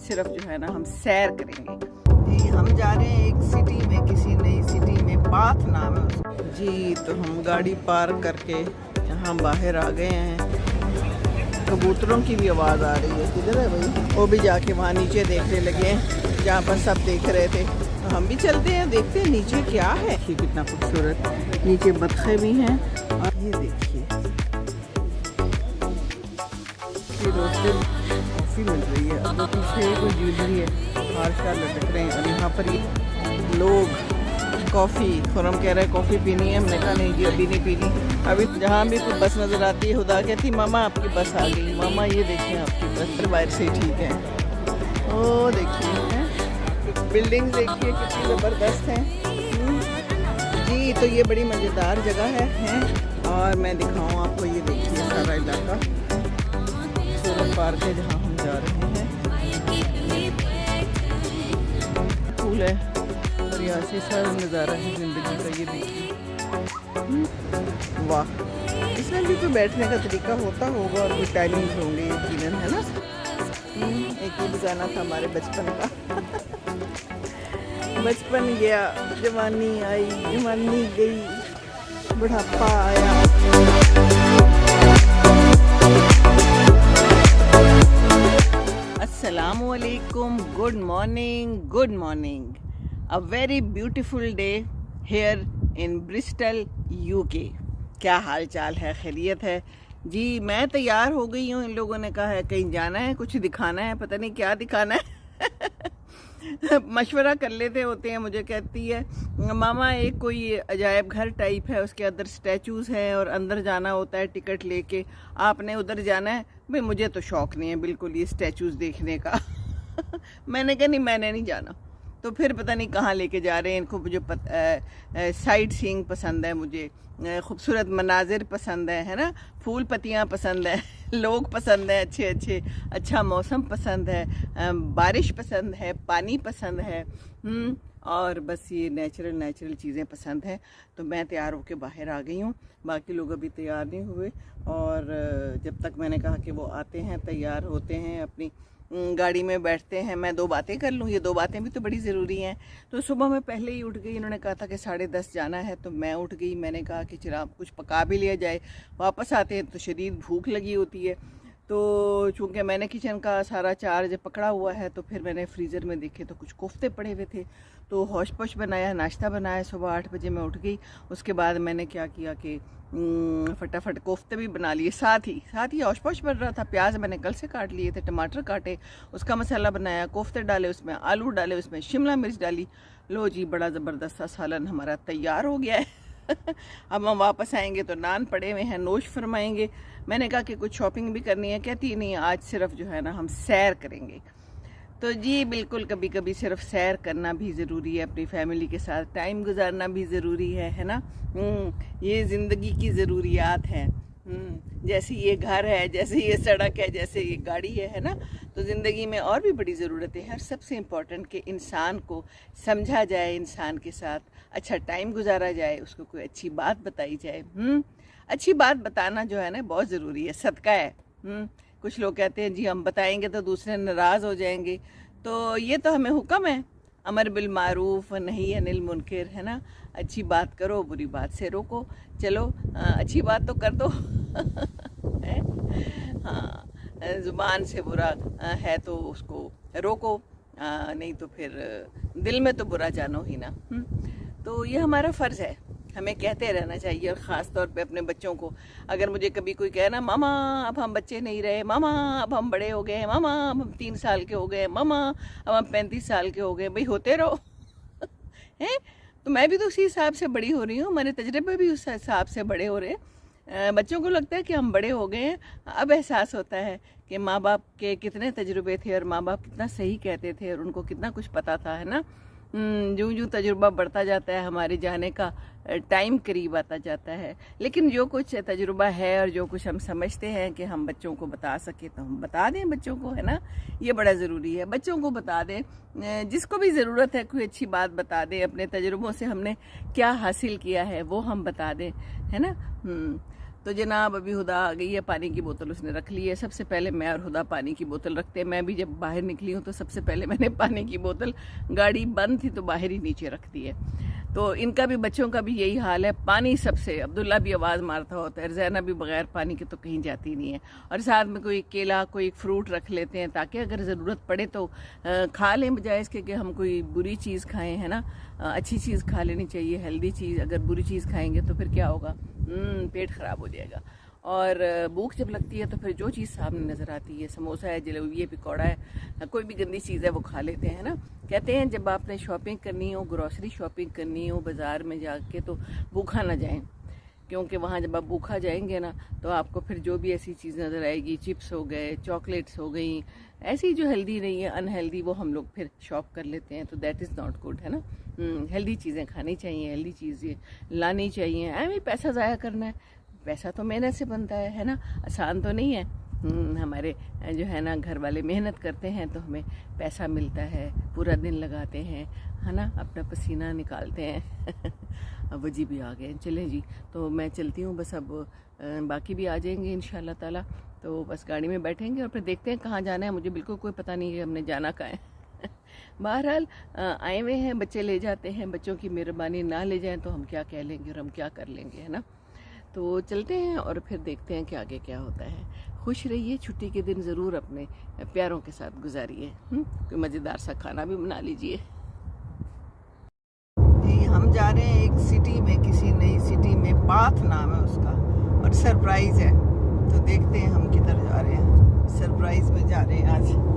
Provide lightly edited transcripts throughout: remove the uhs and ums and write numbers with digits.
सिर्फ जो है ना हम सैर करेंगे जी। हम जा रहे हैं एक सिटी में, किसी नई सिटी में, बाथ नाम है उसका जी। तो हम गाड़ी पार्क करके यहाँ बाहर आ गए हैं। कबूतरों की भी आवाज़ आ रही है, किधर है भाई? वो भी जाके वहाँ नीचे देखने लगे हैं जहाँ पर सब देख रहे थे। तो हम भी चलते हैं, देखते हैं नीचे क्या है। ये कितना खूबसूरत, नीचे बतखें भी हैं। और ये देखिए रोस्टेड कॉफ़ी मिल रही है। अब पीछे कोई ज्वेलरी है, हार शार लटक रहे हैं। और यहाँ पर ये लोग कॉफ़ी, खुरम कह रहा है कॉफ़ी पीनी है। हमने कहा नहीं जी अभी नहीं पीनी। अभी जहाँ भी कोई बस नज़र आती है हुदा कहती मामा आपकी बस आ गई। मामा ये देखिए आपकी बस बाहर से ठीक है। ओ देखिए बिल्डिंग देखिए कितनी ज़बरदस्त है जी। तो ये बड़ी मज़ेदार जगह है। और मैं दिखाऊँ आपको, ये देखिए सारा इलाका सोलर पार्क है जहाँ हम जा रहे हैं। फूल है और यहाँ से सारा नज़ारा है ज़िंदगी का। ये देखिए वाह, इसमें भी कोई बैठने का तरीका होता होगा और कोई टाइमिंग होंगे यकीनन, है ना। एक ये भी गाना था हमारे बचपन का बचपन गया जवानी आई, जवानी गई, बुढ़ापा आया। अस्सलामु अलैकुम, good morning, good morning. A very beautiful day here in Bristol UK. क्या हाल चाल है? खैरियत है जी। मैं तैयार हो गई हूँ। इन लोगों ने कहा है कहीं जाना है, कुछ दिखाना है, पता नहीं क्या दिखाना है मशवरा कर लेते होते हैं। मुझे कहती है मामा एक कोई अजायब घर टाइप है, उसके अंदर स्टैचूज़ हैं और अंदर जाना होता है टिकट लेके, आपने उधर जाना है। भाई मुझे तो शौक़ नहीं है बिल्कुल ये स्टैचूज़ देखने का मैंने कहा नहीं मैंने नहीं जाना। तो फिर पता नहीं कहाँ लेके जा रहे हैं इनको। मुझे साइट सीइंग पसंद है, मुझे खूबसूरत मनाजिर पसंद है ना, फूल पत्तियाँ पसंद है, लोग पसंद है अच्छे अच्छे, अच्छा मौसम पसंद है, बारिश पसंद है, पानी पसंद है, और बस ये नेचुरल चीज़ें पसंद हैं। तो मैं तैयार होकर बाहर आ गई हूँ, बाकी लोग अभी तैयार नहीं हुए। और जब तक मैंने कहा कि वो आते हैं, तैयार होते हैं, अपनी गाड़ी में बैठते हैं, मैं दो बातें कर लूँ। ये दो बातें भी तो बड़ी ज़रूरी हैं। तो सुबह मैं पहले ही उठ गई। इन्होंने कहा था कि 10:30 जाना है, तो मैं उठ गई। मैंने कहा कि चलो आप कुछ पका भी लिया जाए, वापस आते हैं तो शदीद भूख लगी होती है। तो चूँकि मैंने किचन का सारा चार्ज पकड़ा हुआ है, तो फिर मैंने फ्रीज़र में देखे तो कुछ कोफ्ते पड़े हुए थे, तो होश पोश बनाया, नाश्ता बनाया। सुबह 8 बजे मैं उठ गई। उसके बाद मैंने क्या किया कि फटाफट कोफ्ते भी बना लिए, साथ ही होश पोश बन रहा था। प्याज मैंने कल से काट लिए थे, टमाटर काटे, उसका मसाला बनाया, कोफ्ते डाले, उसमें आलू डाले, उसमें शिमला मिर्च डाली। लो जी बड़ा ज़बरदस्त सा सालन हमारा तैयार हो गया है अब हम वापस आएंगे तो नान पड़े हुए हैं, नोश फरमाएंगे। मैंने कहा कि कुछ शॉपिंग भी करनी है। कहती नहीं आज सिर्फ जो है ना हम सैर करेंगे। तो जी बिल्कुल, कभी कभी सिर्फ सैर करना भी ज़रूरी है, अपनी फैमिली के साथ टाइम गुजारना भी ज़रूरी है ना। ये ज़िंदगी की ज़रूरियात हैं। जैसे ये घर है, जैसे ये सड़क है, जैसे ये गाड़ी है ना। तो ज़िंदगी में और भी बड़ी ज़रूरतें हैं। सबसे इम्पोर्टेंट कि इंसान को समझा जाए, इंसान के साथ अच्छा टाइम गुजारा जाए, उसको कोई अच्छी बात बताई जाए। अच्छी बात बताना जो है ना बहुत ज़रूरी है, सदका है। कुछ लोग कहते हैं जी हम बताएंगे तो दूसरे नाराज़ हो जाएंगे। तो ये तो हमें हुक्म है, अमर बिल मारूफ नहीं अनिल मुनकर, है ना। अच्छी बात करो, बुरी बात से रोको। चलो अच्छी बात तो कर दो हाँ, ज़ुबान से बुरा है तो उसको रोको, नहीं तो फिर दिल में तो बुरा जानो ही ना। तो ये हमारा फ़र्ज़ है, हमें कहते रहना चाहिए। और ख़ास तौर पे अपने बच्चों को, अगर मुझे कभी कोई कहे ना मामा अब हम बच्चे नहीं रहे, मामा अब हम बड़े हो गए, मामा अब हम 3 साल के हो गए, मामा अब हम 35 साल के हो गए, भाई होते रहो हैं। तो मैं भी तो उसी हिसाब से बड़ी हो रही हूँ, हमारे तजर्बे भी उस हिसाब से बड़े हो रहे हैं। बच्चों को लगता है कि हम बड़े हो गए हैं। अब एहसास होता है कि माँ बाप के कितने तजुर्बे थे और माँ बाप कितना सही कहते थे और उनको कितना कुछ पता था, है ना। यूँ यूँ तजुर्बा बढ़ता जाता है, हमारे जाने का टाइम करीब आता जाता है। लेकिन जो कुछ तजुर्बा है और जो कुछ हम समझते हैं कि हम बच्चों को बता सके तो हम बता दें बच्चों को, है ना। ये बड़ा ज़रूरी है, बच्चों को बता दें, जिसको भी ज़रूरत है कोई अच्छी बात बता दें, अपने तजुर्बों से हमने क्या हासिल किया है वो हम बता दें, है ना। तो जनाब अभी हुदा आ गई है, पानी की बोतल उसने रख ली है। सबसे पहले मैं और हुदा पानी की बोतल रखते हैं। मैं भी जब बाहर निकली हूँ तो सबसे पहले मैंने पानी की बोतल, गाड़ी बंद थी तो बाहर ही नीचे रख दी है। तो इनका भी, बच्चों का भी यही हाल है, पानी सबसे। अब्दुल्ला भी आवाज़ मारता होता है, रज़ैना भी बगैर पानी के तो कहीं जाती नहीं है। और साथ में कोई केला, कोई फ्रूट रख लेते हैं ताकि अगर ज़रूरत पड़े तो खा लें, बजाय इसके कि हम कोई बुरी चीज़ खाएं, है ना। अच्छी चीज़ खा लेनी चाहिए, हेल्दी चीज़। अगर बुरी चीज़ खाएंगे तो फिर क्या होगा, पेट ख़राब हो जाएगा। और भूख जब लगती है तो फिर जो चीज़ सामने नज़र आती है, समोसा है, जलेबी है, पकौड़ा है, कोई भी गंदी चीज़ है वो खा लेते हैं ना। कहते हैं जब आपने शॉपिंग करनी हो, ग्रॉसरी शॉपिंग करनी हो बाज़ार में जाके, तो भूखा ना जाएं, क्योंकि वहाँ जब आप भूखा जाएंगे ना तो आपको फिर जो भी ऐसी चीज़ नज़र आएगी, चिप्स हो गए, चॉकलेट्स हो गई, ऐसी जो हेल्दी नहीं है, अनहेल्दी, वो हम लोग फिर शॉप कर लेते हैं। तो दैट इज़ नॉट गुड, है ना। हेल्दी चीज़ें खानी चाहिए, हेल्दी चीज़ें लानी चाहिए। ऐਵੇਂ पैसा ज़ाया करना है, पैसा तो मेहनत से बनता है ना, आसान तो नहीं है। हमारे जो है ना घर वाले मेहनत करते हैं तो हमें पैसा मिलता है, पूरा दिन लगाते हैं, है ना, अपना पसीना निकालते हैं। अब वो जी भी आ गए, चलें जी, तो मैं चलती हूँ बस। अब बाकी भी आ जाएंगे इंशाल्लाह ताला, तो बस गाड़ी में बैठेंगे और फिर देखते हैं कहाँ जाना है। मुझे बिल्कुल कोई पता नहीं है हमने जाना कहाँ है। बहरहाल आए हुए हैं, बच्चे ले जाते हैं, बच्चों की मेहरबानी ना ले जाएं तो हम क्या कह लेंगे और हम क्या कर लेंगे, है ना। तो चलते हैं और फिर देखते हैं कि आगे क्या होता है। खुश रहिए, छुट्टी के दिन ज़रूर अपने प्यारों के साथ गुजारिए। कोई मज़ेदार सा खाना भी बना लीजिए। जी हम जा रहे हैं एक सिटी में, किसी नई सिटी में, बाथ नाम है उसका, और सरप्राइज़ है। तो देखते हैं हम किधर जा रहे हैं। सरप्राइज़ में जा रहे हैं आज।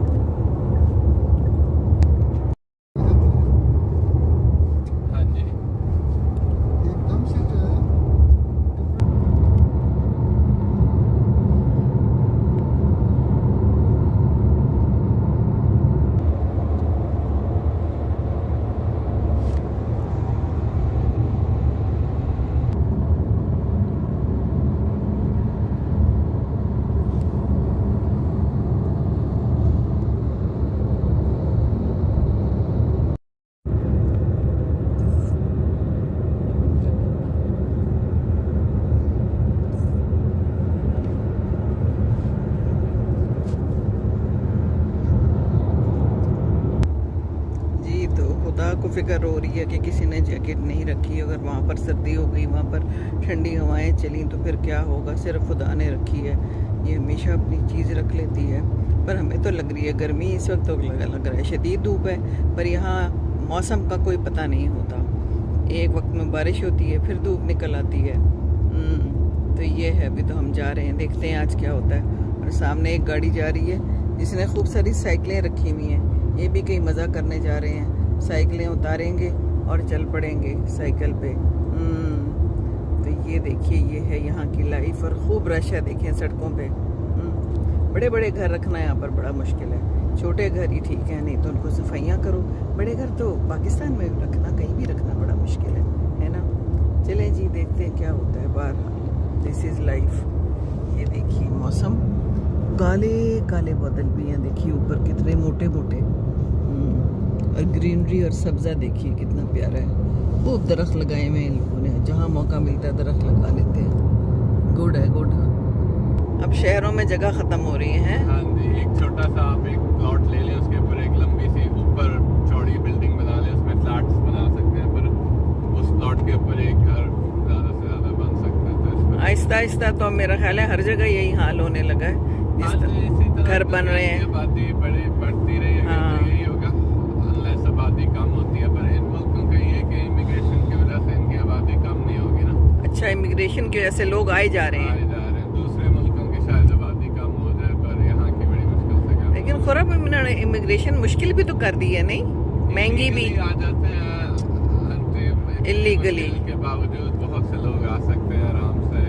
को फिक्र हो रही है कि किसी ने जैकेट नहीं रखी। अगर वहाँ पर सर्दी हो गई, वहाँ पर ठंडी हवाएं चली तो फिर क्या होगा। सिर्फ खुदा ने रखी है, ये हमेशा अपनी चीज़ रख लेती है। पर हमें तो लग रही है गर्मी इस वक्त, तो लग रहा है शदीद धूप है। पर यहाँ मौसम का कोई पता नहीं होता, एक वक्त में बारिश होती है फिर धूप निकल आती है। तो ये है, अभी तो हम जा रहे हैं, देखते हैं आज क्या होता है। और सामने एक गाड़ी जा रही है जिसने खूब सारी साइकिलें रखी हुई हैं, ये भी कहीं मज़ा करने जा रहे हैं। साइकिलें उतारेंगे और चल पड़ेंगे साइकिल पे। तो ये देखिए, ये है यहाँ की लाइफ, और खूब रश है देखिए सड़कों पे। बड़े बड़े घर रखना यहाँ पर बड़ा मुश्किल है, छोटे घर ही ठीक है, नहीं तो उनको सफाइयाँ करो। बड़े घर तो पाकिस्तान में रखना, कहीं भी रखना बड़ा मुश्किल है ना। चलें जी, देखते हैं क्या होता है बाहर। This is life. ये देखिए मौसम, काले काले बादल भी हैं, देखिए ऊपर कितने मोटे मोटे, और ग्रीनरी और सब्ज़ा देखिए कितना प्यारा है। खूब दरख्त लगाए हुए हैं लोगों ने, जहाँ मौका मिलता है दरख्त लगा लेते हैं। गुड है, गुड। अब शहरों में जगह ख़त्म हो रही है। हाँ जी, एक छोटा सा आप एक प्लॉट ले लें, उसके ऊपर एक लंबी सी ऊपर चौड़ी बिल्डिंग बना लें, उसमें फ्लैट्स बना सकते हैं, पर उस प्लॉट के ऊपर एक घर ज़्यादा से ज़्यादा बन सकता है। तो आहिस्ता आहिस्ता तो मेरा ख्याल है हर जगह यही हाल होने लगा है, घर बन रहे हैं, आबादी बढ़ती रही है, यही होगा अनलेस आबादी कम होती है। पर इन मुल्कों का ये कि इमिग्रेशन की वजह से इनकी आबादी कम नहीं होगी ना। अच्छा, इमिग्रेशन की वजह से लोग आए जा रहे हैं। दूसरे मुल्कों की शायद आबादी कम हो जाए, पर यहाँ की बड़ी मुश्किल से कम। लेकिन खुराब इमिग्रेशन मुश्किल भी तो कर दी है, नहीं महंगी भी आ जाते हैं इलीगली के बावजूद बहुत से लोग आ सकते हैं आराम से।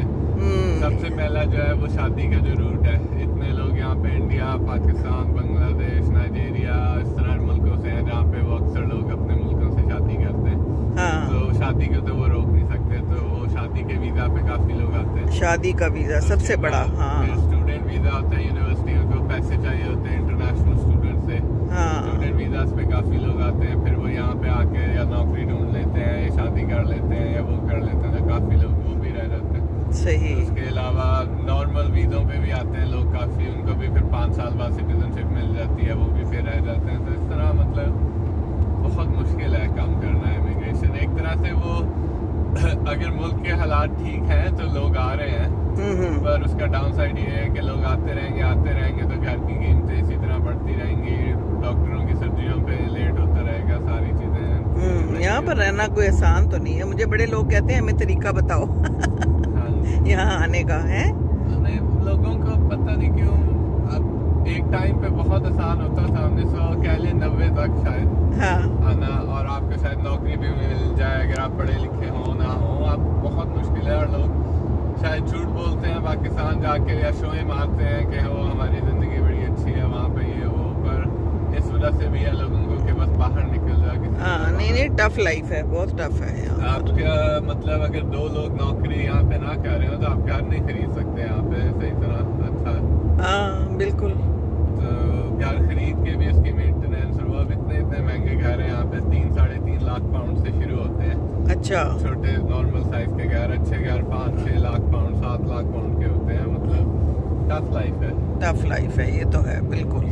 सबसे पहला जो है वो शादी का जो रूट है, इतने लोग यहाँ पे इंडिया, पाकिस्तान, बांग्लादेश, नाइजीरिया, इस तरह मुल्कों से हैं जहाँ पे वो अक्सर लोग अपने मुल्कों से शादी करते हैं। हाँ। तो शादी को तो वो रोक नहीं सकते, तो वो शादी के वीज़ा पे काफ़ी लोग आते हैं। शादी का वीज़ा सबसे बड़ा। हाँ, स्टूडेंट वीज़ा होता है, यूनिवर्सिटियों को पैसे चाहिए होते हैं इंटरनेशनल स्टूडेंट से। हाँ, स्टूडेंट वीज़ा पे काफ़ी लोग आते हैं, फिर वो यहाँ पे आके या नौकरी ढूंढ लेते हैं, या शादी कर लेते हैं, या वो कर लेते हैं, तो काफ़ी लोग वो भी रह जाते हैं। सही। उसके अलावा नॉर्मल वीज़ों पे भी आते हैं लोग काफ़ी, उनको भी फिर 5 साल बाद सिटीजनशिप मिल जाती है, वो भी फिर रह जाते हैं। तो इस तरह मतलब बहुत मुश्किल है काम करना इमिग्रेशन। एक तरह से वो अगर मुल्क के हालात ठीक हैं तो लोग आ रहे हैं, पर उसका डाउन साइड ये है कि लोग आते रहेंगे तो घर की कीमतें इसी तरह बढ़ती रहेंगी, डॉक्टरों की सर्जरियों पे लेट होता रहेगा, सारी चीज़ें। यहाँ पर रहना कोई आसान तो नहीं है। मुझे बड़े लोग कहते हैं हमें तरीका बताओ यहाँ आने का है। नहीं, लोगों को पता नहीं क्यों अब एक टाइम पे बहुत आसान होता था, 1990 तक शायद हाँ। आना, और आपको शायद नौकरी भी मिल जाए अगर आप पढ़े लिखे हो ना हो। अब बहुत मुश्किल है, और लोग शायद झूठ बोलते हैं पाकिस्तान जाके, या शोएं मारते हैं कि वो हमारी ज़िंदगी बड़ी अच्छी है वहाँ पे ये वो, पर इस वजह से भी है लोगों को कि बस बाहर निकल जाके। हाँ, नहीं टफ लाइफ है, बहुत टफ है यहाँ। आप क्या मतलब अगर 2 लोग नौकरी यहाँ पे ना कर रहे हो तो आप घर नहीं खरीद सकते यहाँ पे सही तरह अच्छा। हाँ बिल्कुल। तो घर खरीद के भी उसकी मेंटेनेंस, और वो अब इतने महंगे घर हैं यहाँ पे, 3-3.5 लाख पाउंड से शुरू होते हैं। अच्छा। छोटे नॉर्मल साइज के घर, अच्छे घर 5-6 लाख पाउंड 7 लाख पाउंड के होते हैं। मतलब टफ लाइफ है। टफ लाइफ है, ये तो है बिल्कुल।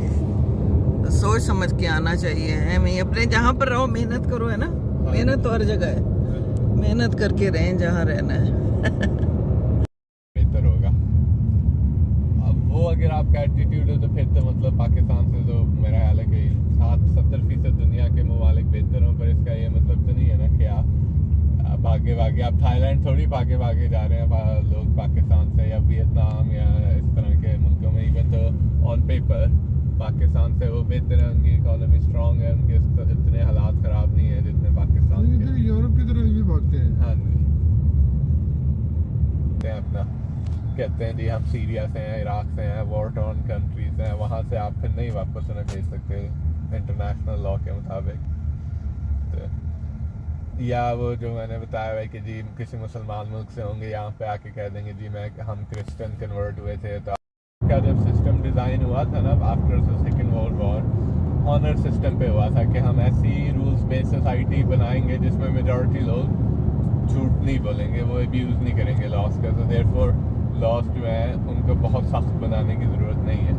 तो सोच समझ के आना चाहिए है। मैं अपने जहाँ पर रहो मेहनत करो, है ना। मेहनत तो हर जगह है, मेहनत करके रहें जहाँ रहना है बेहतर होगा। अब वो अगर आपका एटीट्यूड हो तो फिर तो मतलब पाकिस्तान से तो मेरा ख्याल है कि 60-70% दुनिया के ममालिक बेहतर हों, पर इसका ये मतलब तो नहीं है ना कि आप भागे आप थाईलैंड थोड़ी भागे जा रहे हैं लोग पाकिस्तान से, या वियतनाम या इस तरह के मुल्कों में। इवन तो ऑन पेपर पाकिस्तान से वो बेहतर है, उनकी इकोनॉमी स्ट्रांग है, उनके इतने हालात खराब नहीं है जितने पाकिस्तान के। यूरोप की तरफ भी भागते हैं। हाँ जी, अपना कहते हैं जी हम सीरिया से हैं, इराक से हैं, वॉर टॉर्न कंट्री से हैं, वहाँ से आप फिर नहीं वापस उन्हें भेज सकते इंटरनेशनल लॉ के मुताबिक। तो या वो जो मैंने बताया है कि जी किसी मुसलमान मुल्क से होंगे, यहाँ पे आके कह देंगे जी हम क्रिश्चियन कन्वर्ट हुए थे। तो का जब सिस्टम डिज़ाइन हुआ था ना after the second world war, honour system पे हुआ था कि हम ऐसी रूल्स बेस्ड सोसाइटी बनाएंगे जिसमें मेजॉरिटी लोग झूठ नहीं बोलेंगे, वो अब्यूज़ नहीं करेंगे लॉस का। तो देयरफॉर लॉस जो है उनको बहुत सख्त बनाने की ज़रूरत नहीं है।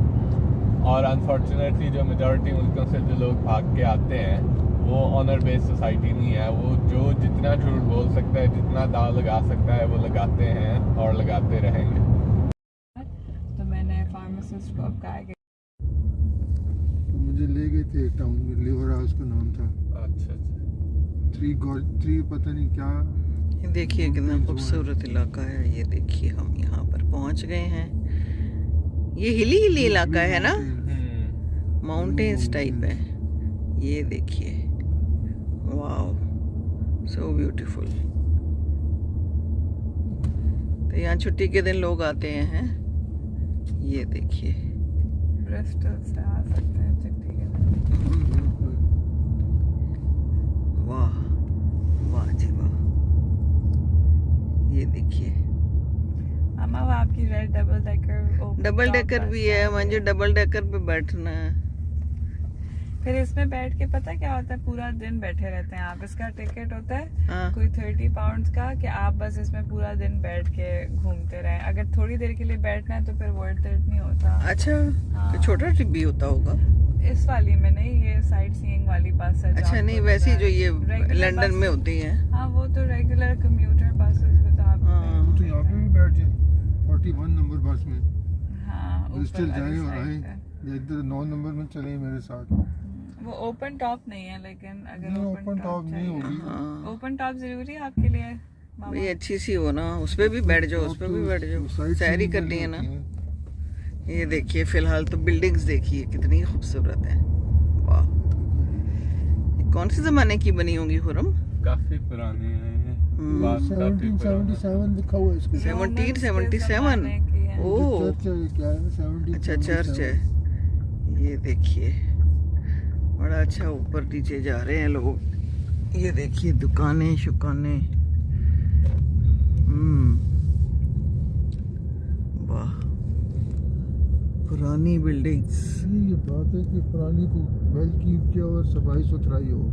और अनफॉर्चुनेटली जो मेजॉरिटी मुल्कों से जो लोग भाग के आते हैं वो ऑनर बेस्ड सोसाइटी नहीं है। वो जो जितना झूठ बोल सकता है, जितना दाव लगा सकता है वो लगाते हैं और लगाते रहेंगे। तो मैंने फार्मासिस्ट को अब कहा कि मुझे ले गए थे टाउन में, लिवर हाउस का नाम था। अच्छा 3 पता नहीं क्या। ये देखिए कितना खूबसूरत इलाका है। ये देखिए हम यहाँ पर पहुँच गए हैं। ये हिली इलाका है ना, माउंटेन्स टाइप है। ये देखिए, वाओ सो ब्यूटीफुल। तो यहाँ छुट्टी के दिन लोग आते हैं। ये देखिए, ब्रिस्टल से आ सकते हैं छुट्टी के दिन। वाह वाह जी वाह। ये देखिए मामा वो आपकी रेड डबल डेकर भी है। मुझे डबल डेकर पे बैठना है। फिर इसमें बैठ के पता क्या होता है, पूरा दिन बैठे रहते हैं आप। इसका टिकट होता है हाँ। कोई 30 पाउंड्स का, कि आप बस इसमें पूरा दिन बैठ के घूमते रहें। अगर थोड़ी देर के लिए बैठना है तो फिर वर्थ इट नहीं होता। अच्छा, हाँ। तो छोटा ट्रिप भी होता होगा इस वाली में नहीं, ये साइट सीइंग वाली बस है। अच्छा नहीं, वैसी जो ये लंदन में होती है। हाँ वो तो रेगुलर कम्यूटर बसेस में तो आप हाँ। तो यहाँ पे भी बैठ जाए 41 नंबर बस में। हाँ ब्रिस्टल ऊपर वाली जाए और साइड आए, पे। इधर 9 नंबर में चले मेरे साथ। वो ओपन टॉप नहीं है, लेकिन अगर नहीं, ओपन टॉप नहीं होगी। हाँ ओपन टॉप जरूरी है आपके लिए मामा? भाई अच्छी सी हो ना, उस पे भी बैठ जाओ, उस पे भी बैठ जाओ, सैर ही करनी है ना। ये देखिए फिलहाल तो बिल्डिंग्स देखिए कितनी खूबसूरत है। वाह, कौन से जमाने की बनी होंगी खुरम? काफी पुराने हैं, बात काफी पुरानी। 1777 लिखा हुआ है इसके। 1777 ओह चर्च है क्या है? 1777। अच्छा चर्च है। ये देखिए बड़ा अच्छा, ऊपर नीचे जा रहे हैं लोग। ये देखिए दुकानें शुकानें। वाह, पुरानी बिल्डिंग्स। ये बात है कि पुरानी को वेल कीप किया और सफाई सुथराई हो।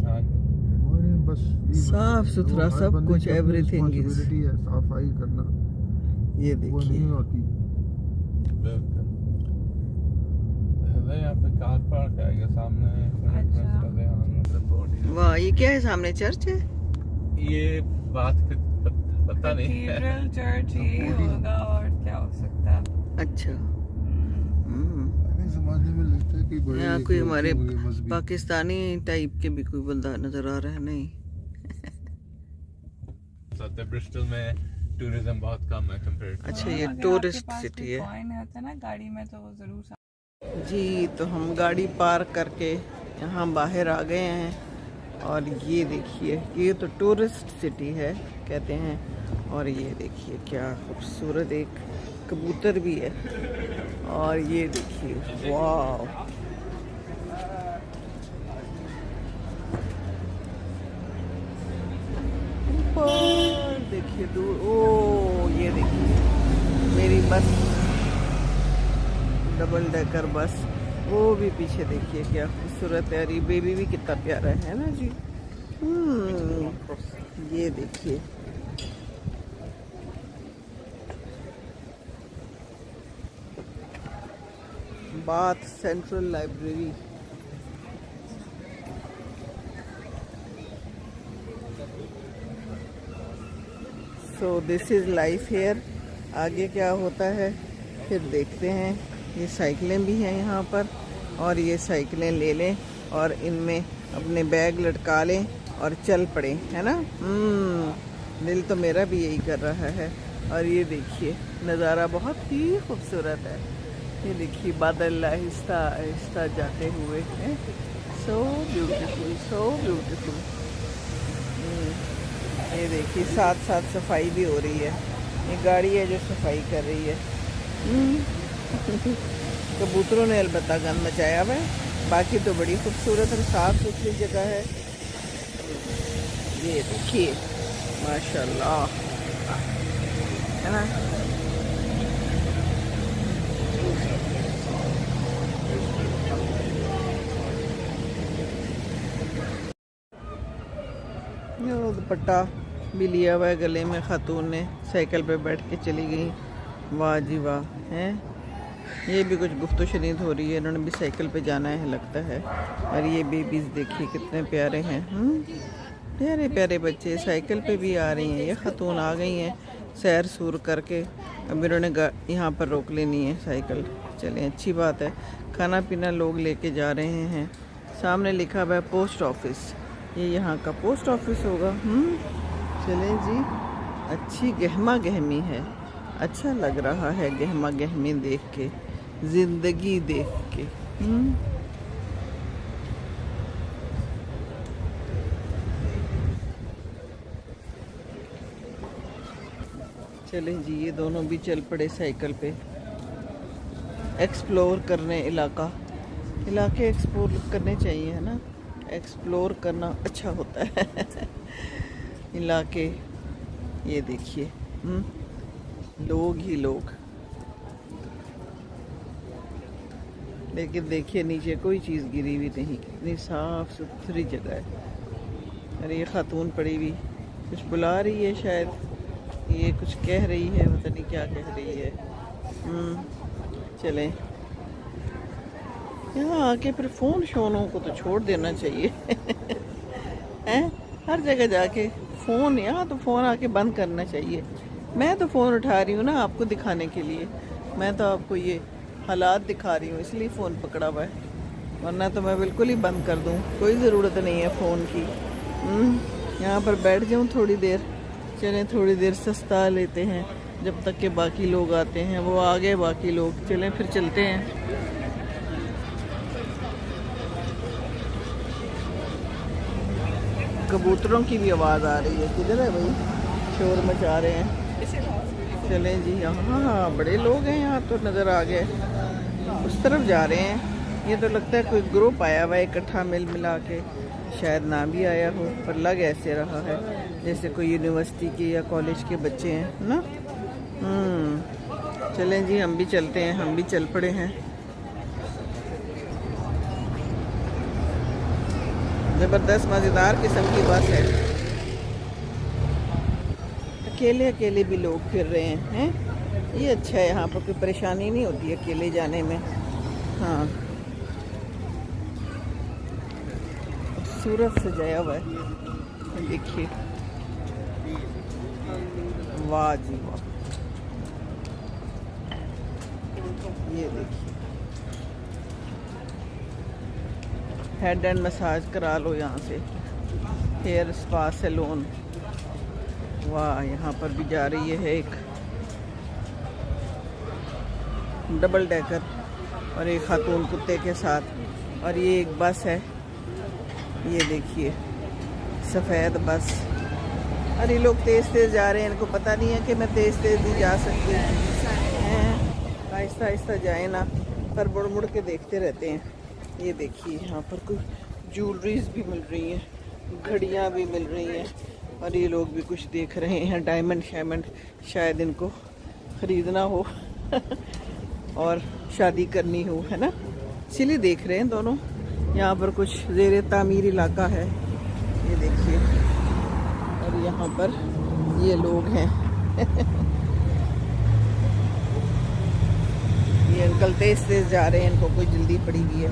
हाँ, हमारे बस साफ सुथरा सब कुछ, एवरीथिंग है सफाई करना। ये वो देखिए नहीं होती। यहाँ पे कार पार्क आएगा सामने। वाह, ये क्या है सामने, चर्च है? ये बात पता नहीं है। कैथेड्रल चर्च ये होगा और क्या हो सकता है। अच्छा। अगले ज़माने में लगता है कि बड़े यहाँ कोई हमारे मजहबी पाकिस्तानी टाइप के भी कोई बंदा नजर आ रहा है? नहीं। ब्रिस्टल में टूरिज्म बहुत कम है कंपेयर। अच्छा, ये टूरिस्ट सिटी है कॉइन होता है ना गाड़ी में तो वो जरूर जी। तो हम गाड़ी पार्क करके यहाँ बाहर आ गए हैं और ये देखिए, ये तो टूरिस्ट सिटी है कहते हैं। और ये देखिए क्या खूबसूरत, एक कबूतर भी है। और ये देखिए, वाह, ऊपर देखिए दूर, ओ ये देखिए मेरी बस, डबल डेकर बस, वो भी पीछे देखिए क्या खूबसूरत है। और ये बेबी भी कितना प्यारा है ना जी। ये देखिए, bath central library. So this is life hair. आगे क्या होता है फिर देखते हैं। ये साइकिलें भी हैं यहाँ पर, और ये साइकिलें ले लें और इनमें अपने बैग लटका लें और चल पड़े, है ना। दिल तो मेरा भी यही कर रहा है। और ये देखिए नज़ारा बहुत ही खूबसूरत है। ये देखिए बादल आहिस्ता आहिस्ता जाते हुए हैं। So beautiful, so beautiful. ये देखिए साथ साथ सफाई भी हो रही है। ये गाड़ी है जो सफाई कर रही है। कबूतरों ने अलबत्ता गंद मचाया हुआ है, बाकी तो बड़ी खूबसूरत और साफ सुथरी जगह है। ये देखिए माशाल्लाह, है ना। ये दुपट्टा भी लिया हुआ है गले में, खातून ने साइकिल पे बैठ के चली गई। वाह जी वाह, हैं। ये भी कुछ गुफ्तो शनीद हो रही है, इन्होंने भी साइकिल पे जाना है लगता है। और ये बेबीज देखिए कितने प्यारे हैं। प्यारे प्यारे बच्चे साइकिल पे भी आ रही हैं। ये खातून आ गई हैं सैर सूर करके, अब इन्होंने यहाँ पर रोक लेनी है साइकिल। चलें, अच्छी बात है। खाना पीना लोग लेके जा रहे हैं। सामने लिखा हुआ है पोस्ट ऑफिस, ये यहाँ का पोस्ट ऑफिस होगा। चलें जी, अच्छी गहमा गहमी है, अच्छा लग रहा है गहमा गहमी देख के, जिंदगी देख के। चलें जी, ये दोनों भी चल पड़े साइकिल पे एक्सप्लोर करने इलाके एक्सप्लोर करने चाहिए, है ना। एक्सप्लोर करना अच्छा होता है। इलाके ये देखिए, लोग ही लोग। लेकिन देखिए नीचे कोई चीज़ गिरी हुई नहीं, कितनी साफ सुथरी जगह है। अरे ये खातून पड़ी हुई कुछ बुला रही है, शायद ये कुछ कह रही है, पता नहीं क्या कह रही है। चलें, यहाँ आके फिर फ़ोन शोनों को तो छोड़ देना चाहिए। हैं, हर जगह जाके फ़ोन, यहाँ तो फ़ोन आके बंद करना चाहिए। मैं तो फ़ोन उठा रही हूँ ना आपको दिखाने के लिए, मैं तो आपको ये हालात दिखा रही हूँ, इसलिए फ़ोन पकड़ा हुआ है, वरना तो मैं बिल्कुल ही बंद कर दूँ। कोई ज़रूरत नहीं है फ़ोन की। यहाँ पर बैठ जाऊँ थोड़ी देर। चलें, थोड़ी देर सस्ता लेते हैं जब तक के बाकी लोग आते हैं। वो आ गए बाकी लोग, चलें फिर चलते हैं। कबूतरों की भी आवाज़ आ रही है, किधर है भाई, शोर मचा रहे हैं। चलें जी, यहाँ बड़े लोग हैं, यहाँ तो नज़र आ गए, उस तरफ जा रहे हैं। ये तो लगता है कोई ग्रुप आया हुआ है इकट्ठा मिल मिला के, शायद ना भी आया हो, पर लग ऐसे रहा है जैसे कोई यूनिवर्सिटी के या कॉलेज के बच्चे हैं ना। चलें जी, हम भी चलते हैं, हम भी चल पड़े हैं। ज़बरदस्त मज़ेदार किस्म की बस है। अकेले अकेले भी लोग फिर रहे हैं। ये अच्छा है, यहाँ पर कोई परेशानी नहीं होती अकेले जाने में। हाँ, खूबसूरत सजाया हुआ है, देखिए। वाह जी वाह, ये देखिए, हेड एंड मसाज करा लो यहाँ से, हेयर स्पा सैलून। वाह, यहाँ पर भी जा रही है एक डबल डेकर और एक खातून कुत्ते के साथ, और ये एक बस है, ये देखिए सफ़ेद बस। और ये लोग तेज़ तेज़ जा रहे हैं, इनको पता नहीं है कि मैं तेज़ तेज़ नहीं जा सकती हैं, आहिस्ता आहिस्ता जाए ना, पर मुड़ मुड़ के देखते रहते हैं। ये देखिए, यहाँ पर कुछ ज्वेलरीज भी मिल रही हैं, घड़ियाँ भी मिल रही हैं, और ये लोग भी कुछ देख रहे हैं, डायमंड शायमंड, शायद इनको ख़रीदना हो और शादी करनी हो, है ना, इसीलिए देख रहे हैं दोनों। यहाँ पर कुछ ज़ेरे तामीर इलाका है, ये देखिए, और यहाँ पर ये लोग हैं ये अंकल तेज़ तेज़ जा रहे हैं, इनको कोई जल्दी पड़ी हुई है।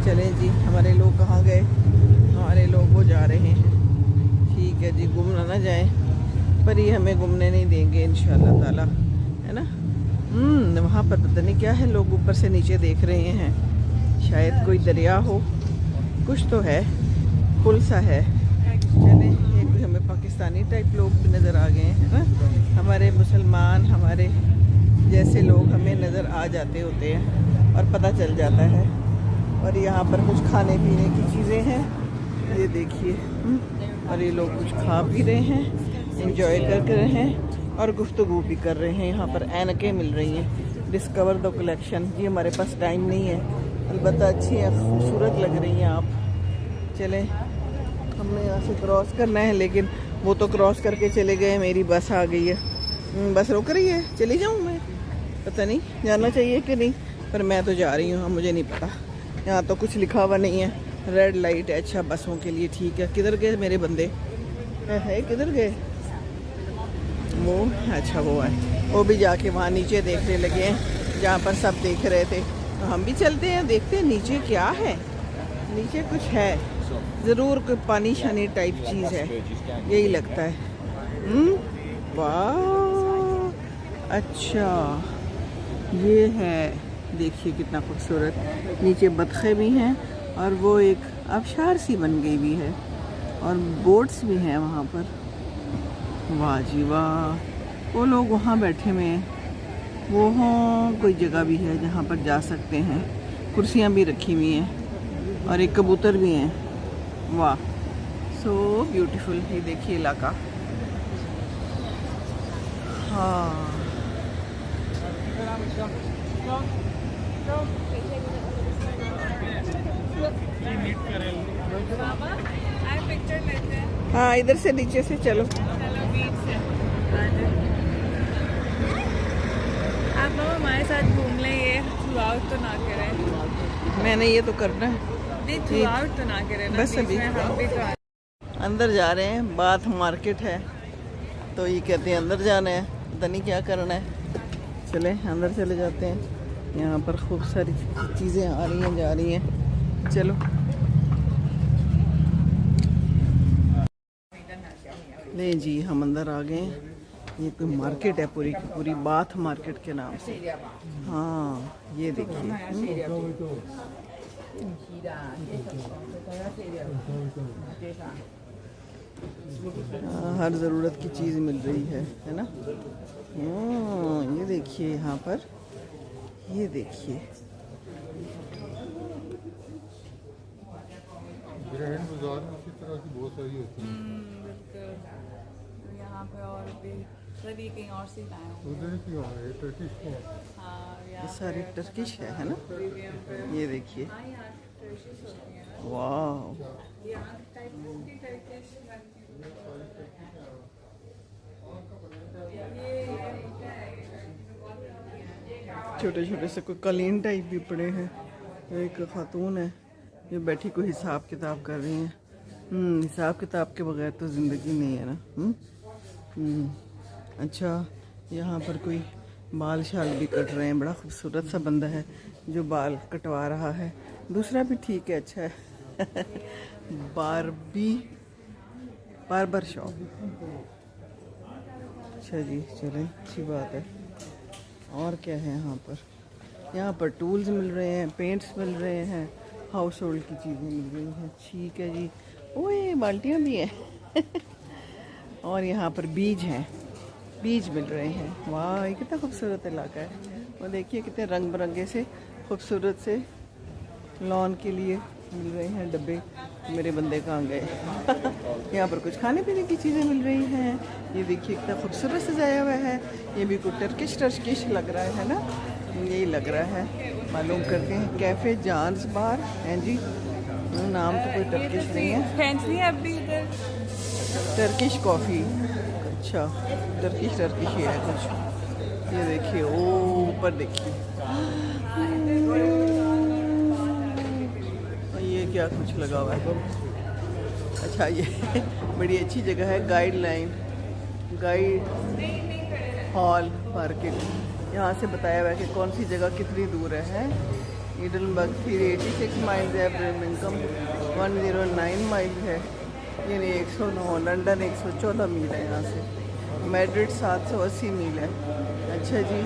चलें जी, हमारे लोग कहाँ गए? हमारे लोग वो जा रहे हैं, ठीक है जी, गुमना ना जाएं, पर ये हमें घूमने नहीं देंगे इंशाल्लाह ताला, है ना। वहाँ पर पता नहीं क्या है, लोग ऊपर से नीचे देख रहे हैं, शायद कोई दरिया हो, कुछ तो है, पुल सा है। चले, ये कोई हमें पाकिस्तानी टाइप लोग भी नज़र आ गए हैं ना, हमारे मुसलमान, हमारे जैसे लोग हमें नज़र आ जाते होते हैं और पता चल जाता है। और यहाँ पर कुछ खाने पीने की चीज़ें हैं, ये देखिए, और ये लोग कुछ खा पी रहे हैं, एंजॉय कर रहे हैं और गुफ्तगू भी कर रहे हैं। यहाँ पर ऐनकें मिल रही हैं, डिस्कवर द कलेक्शन। जी, हमारे पास टाइम नहीं है, अलबत्ता अच्छी है, खूबसूरत लग रही हैं आप। चलें, हमने यहाँ से क्रॉस करना है, लेकिन वो तो क्रॉस करके चले गए, मेरी बस आ गई है, बस रोक रही है, चली जाऊँ मैं? पता नहीं जाना चाहिए कि नहीं, पर मैं तो जा रही हूँ, मुझे नहीं पता। यहाँ तो कुछ लिखा हुआ नहीं है, रेड लाइट है, अच्छा बसों के लिए, ठीक है। किधर गए मेरे बंदे? है किधर गए वो? अच्छा वो है, वो भी जाके वहाँ नीचे देखने लगे हैं जहाँ पर सब देख रहे थे, तो हम भी चलते हैं, देखते हैं नीचे क्या है। नीचे कुछ है ज़रूर, कोई पानी शानी टाइप चीज़ है, यही लगता है। वाह, अच्छा ये है, देखिए कितना खूबसूरत, नीचे बतखें भी हैं और वो एक आबशार सी बन गई भी है, और बोट्स भी हैं वहाँ पर। वाह जी वाह, वो लोग वहाँ बैठे हुए हैं, वो कोई जगह भी है जहाँ पर जा सकते हैं, कुर्सियाँ भी रखी हुई हैं और एक कबूतर भी हैं। वाह, सो ब्यूटीफुल। ये देखिए इलाका, हाँ, हाँ, इधर से नीचे से चलो। आप लोग हमारे साथ घूम लें, ये थ्रू आउट तो ना करें। मैंने ये तो करना है, नहीं, थ्रू आउट तो ना करें ना, बस बीच अभी में हम भी तो अंदर जा रहे हैं। बाथ मार्केट है, तो ये कहते हैं अंदर जाना है, पता नहीं क्या करना है। चले अंदर चले जाते हैं, यहाँ पर खूब सारी चीज़ें आ रही हैं जा रही हैं, चलो। ले जी, हम अंदर आ गए हैं। ये कोई मार्केट है पूरी की पूरी, बाथ मार्केट के नाम से। हाँ, ये देखिए, हर ज़रूरत की चीज़ मिल रही है ना। ये देखिए यहाँ पर, ये देखिए, बाजार में इसी तरह की बहुत सारी होती हैं। यहाँ पे और भी कहीं और सी लाए हैं। उधर की है टर्किश को। हाँ, ये सारी टर्किश है ना। ये देखिए, वाह, छोटे छोटे से कोई कालीन टाइप भी पड़े हैं। एक खातून है, ये बैठी कोई हिसाब किताब कर रही हैं। हिसाब किताब के बगैर तो ज़िंदगी नहीं है ना। अच्छा, यहाँ पर कोई बाल शाल भी कट रहे हैं। बड़ा खूबसूरत सा बंदा है जो बाल कटवा रहा है। दूसरा भी ठीक है, अच्छा है। Barber shop. अच्छा जी, चलें, अच्छी बात है। और क्या है यहाँ पर? यहाँ पर टूल्स मिल रहे हैं, पेंट्स मिल रहे हैं, हाउस होल्ड की चीज़ें मिल रही हैं। ठीक है जी। ओए बाल्टियाँ भी हैं। और यहाँ पर बीज हैं, बीज मिल रहे हैं। वाह, ये कितना खूबसूरत इलाका है। और देखिए कितने रंग बिरंगे से खूबसूरत से लॉन के लिए मिल रहे हैं डब्बे। मेरे बंदे कहाँ गए? यहाँ पर कुछ खाने पीने की चीज़ें मिल रही हैं। ये देखिए कितना खूबसूरत सजाया हुआ है। ये भी कुछ टर्किश लग रहा है ना, यही लग रहा है। मालूम करते हैं। कैफ़े जानस बार हैं जी, नाम तो कोई टर्किश नहीं है। फैंसी है अभी इधर टर्किश कॉफ़ी। अच्छा, टर्किश ही है कुछ। ये देखिए, ओ ऊपर देखिए, ये क्या कुछ लगा हुआ है। अच्छा, ये बड़ी अच्छी जगह है। Guide hall market. यहाँ से बताया हुआ है कि कौन सी जगह कितनी दूर है। ईडनबर्ग 86 माइल्स है, बर्मिंघम 109 माइल है, यानी 109। लंदन 114 मील है यहाँ से। मैड्रिड 780 मील है। अच्छा जी,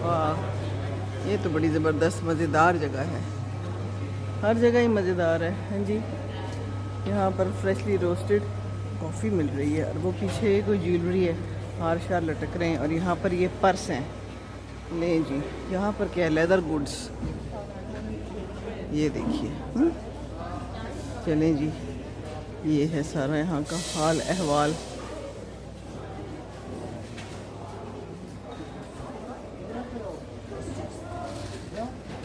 वाह, ये तो बड़ी ज़बरदस्त मज़ेदार जगह है। हर जगह ही मज़ेदार है। हाँ जी, यहाँ पर फ्रेशली रोस्टेड कॉफ़ी मिल रही है। और वो पीछे कोई ज्वेलरी है, हार शार लटक रहे हैं। और यहाँ पर ये पर्स हैं। लें जी, यहाँ पर क्या है? Leather goods. ये देखिए। चलें जी, ये है सारा यहाँ का हाल अहवाल।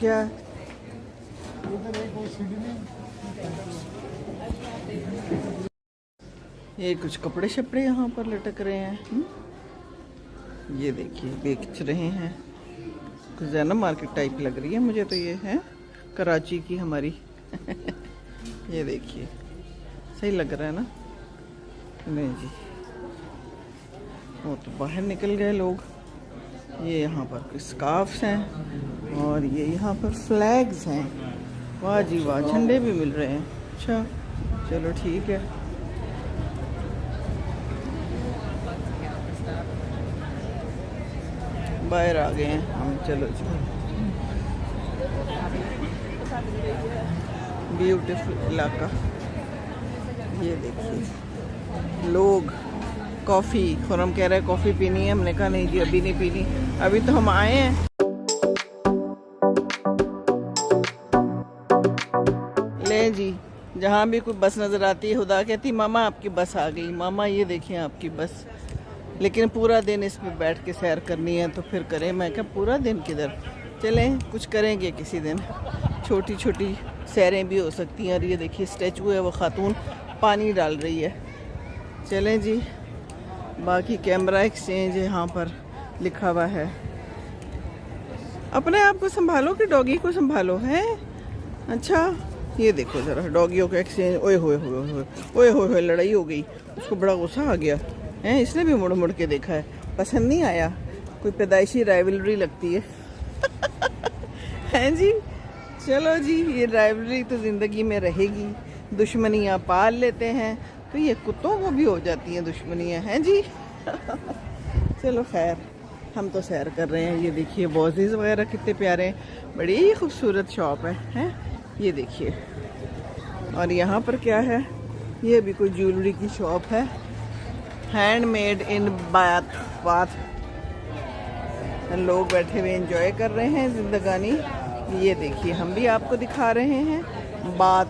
क्या ये कुछ कपड़े शपड़े यहाँ पर लटक रहे हैं। ये देखिए बेच रहे हैं। कुछ ज़्यादा मार्केट टाइप लग रही है मुझे तो। ये है कराची की हमारी। ये देखिए, सही लग रहा है ना? नहीं जी, वो तो बाहर निकल गए लोग। ये यहाँ पर कुछ स्कार्फ्स हैं और ये यहाँ पर फ्लैग्स हैं। वाह जी वाह, झंडे भी मिल रहे हैं। अच्छा, चलो ठीक है। बाहर आ गए हैं हम। चलो जी, ब्यूटीफुल इलाका। ये देखिए लोग कॉफ़ी, खुरम कह रहा है कॉफ़ी पीनी है। हमने कहा नहीं जी, अभी नहीं पीनी, अभी तो हम आए हैं। ले जी, जहाँ भी कोई बस नज़र आती है खुदा कहती मामा आपकी बस आ गई। मामा ये देखिए आपकी बस। लेकिन पूरा दिन इस पर बैठ के सैर करनी है तो फिर करें। मैं क्या पूरा दिन किधर, चलें कुछ करेंगे किसी दिन। छोटी छोटी सैरें भी हो सकती हैं। और ये देखिए स्टैचू है, वो खातून पानी डाल रही है। चलें जी, बाकी कैमरा एक्सचेंज यहाँ पर लिखा हुआ है। अपने आप को संभालो कि डॉगी को संभालो है। अच्छा, ये देखो ज़रा डॉगियों का एक्सचेंज। ओए होए होए होए ओए होए होए, लड़ाई हो गई। उसको बड़ा गुस्सा आ गया है। इसने भी मुड़ मुड़ के देखा है, पसंद नहीं आया। कोई पैदाइशी राइवलरी लगती है। हैं जी, चलो जी, ये राइवलरी तो ज़िंदगी में रहेगी। दुश्मनियाँ पाल लेते हैं तो ये कुत्तों को भी हो जाती हैं दुश्मनियाँ, हैं जी। चलो खैर, हम तो सैर कर रहे हैं। ये देखिए बॉजेज वगैरह कितने प्यारे हैं। बड़ी खूबसूरत शॉप है, हैं? ये देखिए। और यहाँ पर क्या है? ये भी कोई ज्वेलरी की शॉप है। हैंडमेड इन बाथ। लोग बैठे हुए एंजॉय कर रहे हैं जिंदगानी। ये देखिए, हम भी आपको दिखा रहे हैं बाथ।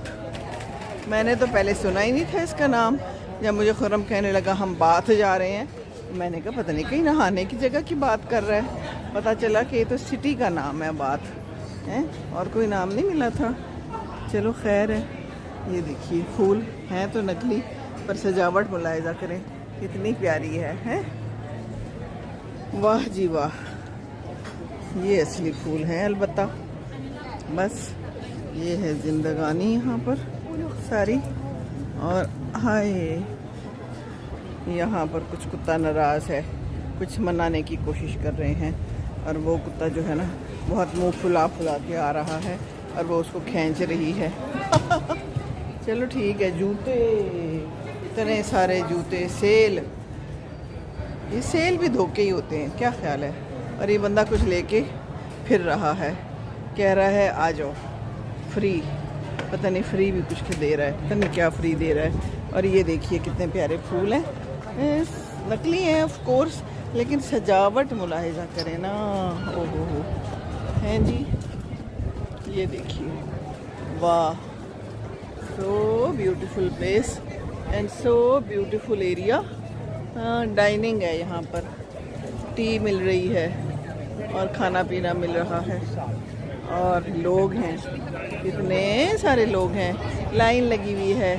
मैंने तो पहले सुना ही नहीं था इसका नाम। जब मुझे खुरम कहने लगा हम बाथ जा रहे हैं, मैंने कहा पता नहीं कहीं नहाने की जगह की बात कर रहा है। पता चला कि ये तो सिटी का नाम है बाथ है, और कोई नाम नहीं मिला था। चलो खैर है। ये देखिए फूल हैं तो नकली, पर सजावट मुलाहिजा करें कितनी प्यारी है? वाह जी वाह, ये असली फूल हैं अलबत्ता। बस ये है जिंदगानी यहाँ पर सारी। और हाय, यहाँ पर कुछ कुत्ता नाराज़ है, कुछ मनाने की कोशिश कर रहे हैं। और वो कुत्ता जो है ना बहुत मुंह फुला फुला के आ रहा है और वो उसको खींच रही है। चलो ठीक है। जूते, इतने सारे जूते, सेल, ये सेल भी धोखे ही होते हैं, क्या ख्याल है। और ये बंदा कुछ लेके फिर रहा है, कह रहा है आ जाओ फ्री, पता नहीं फ्री भी कुछ दे रहा है, पता नहीं क्या फ्री दे रहा है। और ये देखिए कितने प्यारे फूल हैं, नकली हैं ऑफ कोर्स, लेकिन सजावट मुलाहिजा करें ना, ओहो हो, हैं जी। ये देखिए, वाह, so beautiful place and so beautiful area. Dining है यहाँ पर, टी मिल रही है और खाना पीना मिल रहा है और लोग हैं, कितने सारे लोग हैं, लाइन लगी हुई है।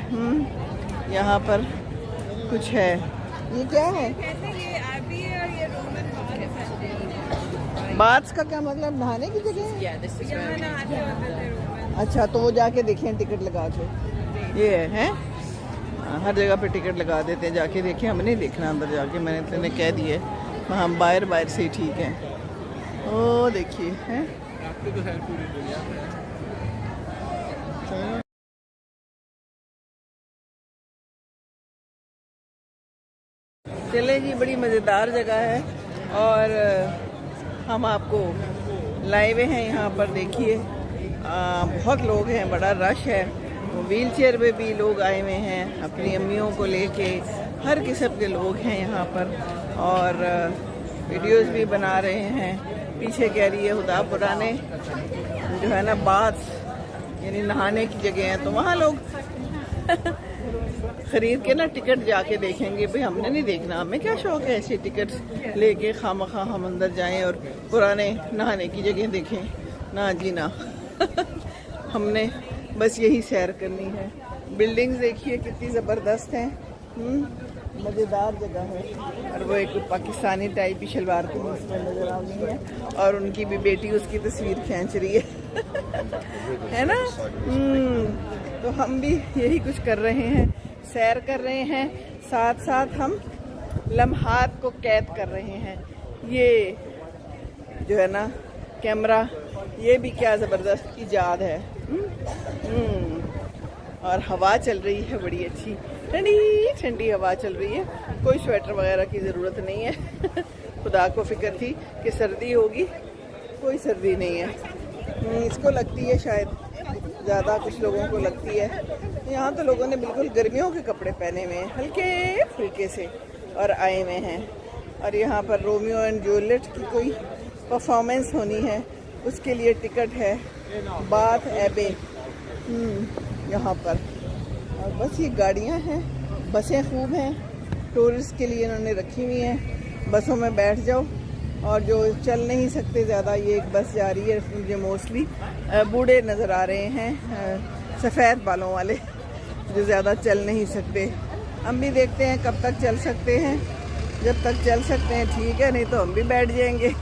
यहाँ पर कुछ है, ये क्या है? बाथ्स का क्या मतलब? नहाने की जगह है? अच्छा, तो वो जाके देखें टिकट लगा के, ये है? हर जगह पे टिकट लगा देते हैं, जाके देखें। हमें नहीं देखना अंदर जाके, मैंने तेने कह दिए, वहाँ बाहर से ही ठीक है। ओ देखिए, हैं आपको तो है पूरी दुनिया में। चले जी, बड़ी मज़ेदार जगह है और हम आपको लाइव हैं यहाँ पर। देखिए बहुत लोग हैं, बड़ा रश है, व्हील चेयर पे भी लोग आए हुए हैं अपनी अम्मियों को लेके, हर किस्म के लोग हैं यहाँ पर और वीडियोस भी बना रहे हैं। पीछे कह रही है हुदा पुराने जो है ना बाथ यानी नहाने की जगह है, तो वहाँ लोग ख़रीद के ना टिकट जाके देखेंगे। भाई हमने नहीं देखना, हमें क्या शौक़ है ऐसे टिकट लेके खामखा हम अंदर जाएं और पुराने नहाने की जगह देखें, ना जी ना। हमने बस यही सैर करनी है। बिल्डिंग्स देखिए कितनी ज़बरदस्त हैं, मज़ेदार जगह है। और वो एक पाकिस्तानी टाइप की शलवार कमीज में नज़र आ रही है और उनकी भी बेटी उसकी तस्वीर खींच रही है है ना। तो हम भी यही कुछ कर रहे हैं, सैर कर रहे हैं, साथ साथ हम लम्हात को कैद कर रहे हैं। ये जो है ना कैमरा, ये भी क्या ज़बरदस्त ईजाद है। और हवा चल रही है बड़ी अच्छी, ठंडी ठंडी हवा चल रही है, कोई स्वेटर वगैरह की ज़रूरत नहीं है। खुदा को फिक्र थी कि सर्दी होगी, कोई सर्दी नहीं है। इसको लगती है शायद ज़्यादा, कुछ लोगों को लगती है। यहाँ तो लोगों ने बिल्कुल गर्मियों के कपड़े पहने हुए हैं, हल्के फुल्के से, और आए हुए हैं। और यहाँ पर रोमियो एंड जूलियट की कोई परफॉर्मेंस होनी है, उसके लिए टिकट है बाथ एबे यहाँ पर। और बस ये गाड़ियाँ हैं, बसें खूब हैं, टूरिस्ट के लिए इन्होंने रखी हुई हैं। बसों में बैठ जाओ, और जो चल नहीं सकते ज़्यादा, ये एक बस जा रही है, मुझे मोस्टली बूढ़े नज़र आ रहे हैं, सफ़ेद बालों वाले जो ज़्यादा चल नहीं सकते। हम भी देखते हैं कब तक चल सकते हैं, जब तक चल सकते हैं ठीक है, नहीं तो हम भी बैठ जाएंगे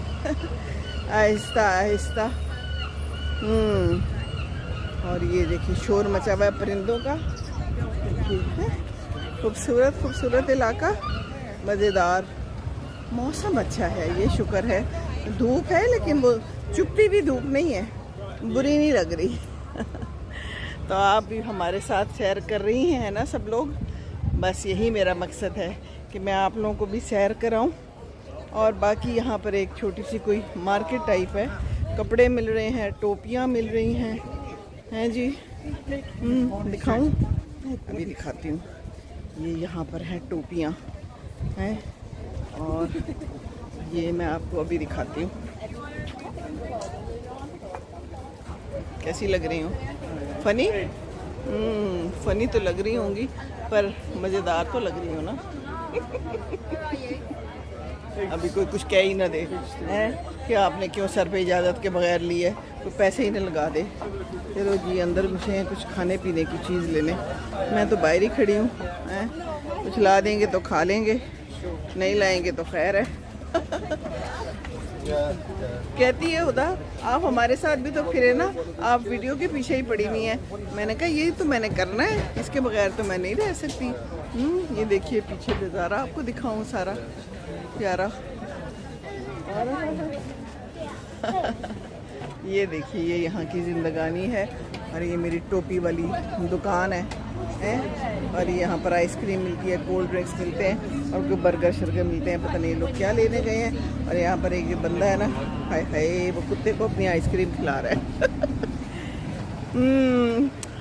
आहिस्ता आहिस्ता। और ये देखिए शोर मचा हुआ है परिंदों का, देखिए खूबसूरत खूबसूरत इलाका, मज़ेदार मौसम अच्छा है, ये शुक्र है। धूप है लेकिन वो चुपती भी धूप नहीं है, बुरी नहीं लग रही। तो आप भी हमारे साथ सैर कर रही हैं ना सब लोग। बस यही मेरा मकसद है कि मैं आप लोगों को भी सैर कराऊं। और बाकी यहाँ पर एक छोटी सी कोई मार्केट टाइप है, कपड़े मिल रहे हैं, टोपियाँ मिल रही हैं जी। दिखाऊं? अभी दिखाती हूँ। ये यहाँ पर है टोपियाँ हैं, और ये मैं आपको अभी दिखाती हूँ कैसी लग रही हूँ। फनी फनी तो लग रही होंगी, पर मज़ेदार तो लग रही हो ना। अभी कोई कुछ कह ही ना दे हैं कि आपने क्यों सर पे इजाज़त के बगैर ली है, कोई पैसे ही ना लगा दे। चलो जी अंदर घुसे हैं कुछ खाने पीने की चीज़ लेने, मैं तो बाहर ही खड़ी हूँ। कुछ ला देंगे तो खा लेंगे, नहीं लाएंगे तो खैर है। कहती है हुदा आप हमारे साथ भी तो फिरे ना, आप वीडियो के पीछे ही पड़ी हुई हैं। मैंने कहा यही तो मैंने करना है, इसके बगैर तो मैं नहीं रह सकती। ये देखिए पीछे नज़ारा आपको दिखाऊं, सारा प्यारा। ये देखिए, ये यहाँ की ज़िंदगानी है। और ये मेरी टोपी वाली दुकान है और यहाँ पर आइसक्रीम मिलती है, कोल्ड ड्रिंक्स मिलते हैं और कोई बर्गर शर्गर मिलते हैं। पता नहीं लोग क्या लेने गए हैं। और यहाँ पर एक जो बंदा है ना, हाय हाय, वो कुत्ते को अपनी आइसक्रीम खिला रहा है।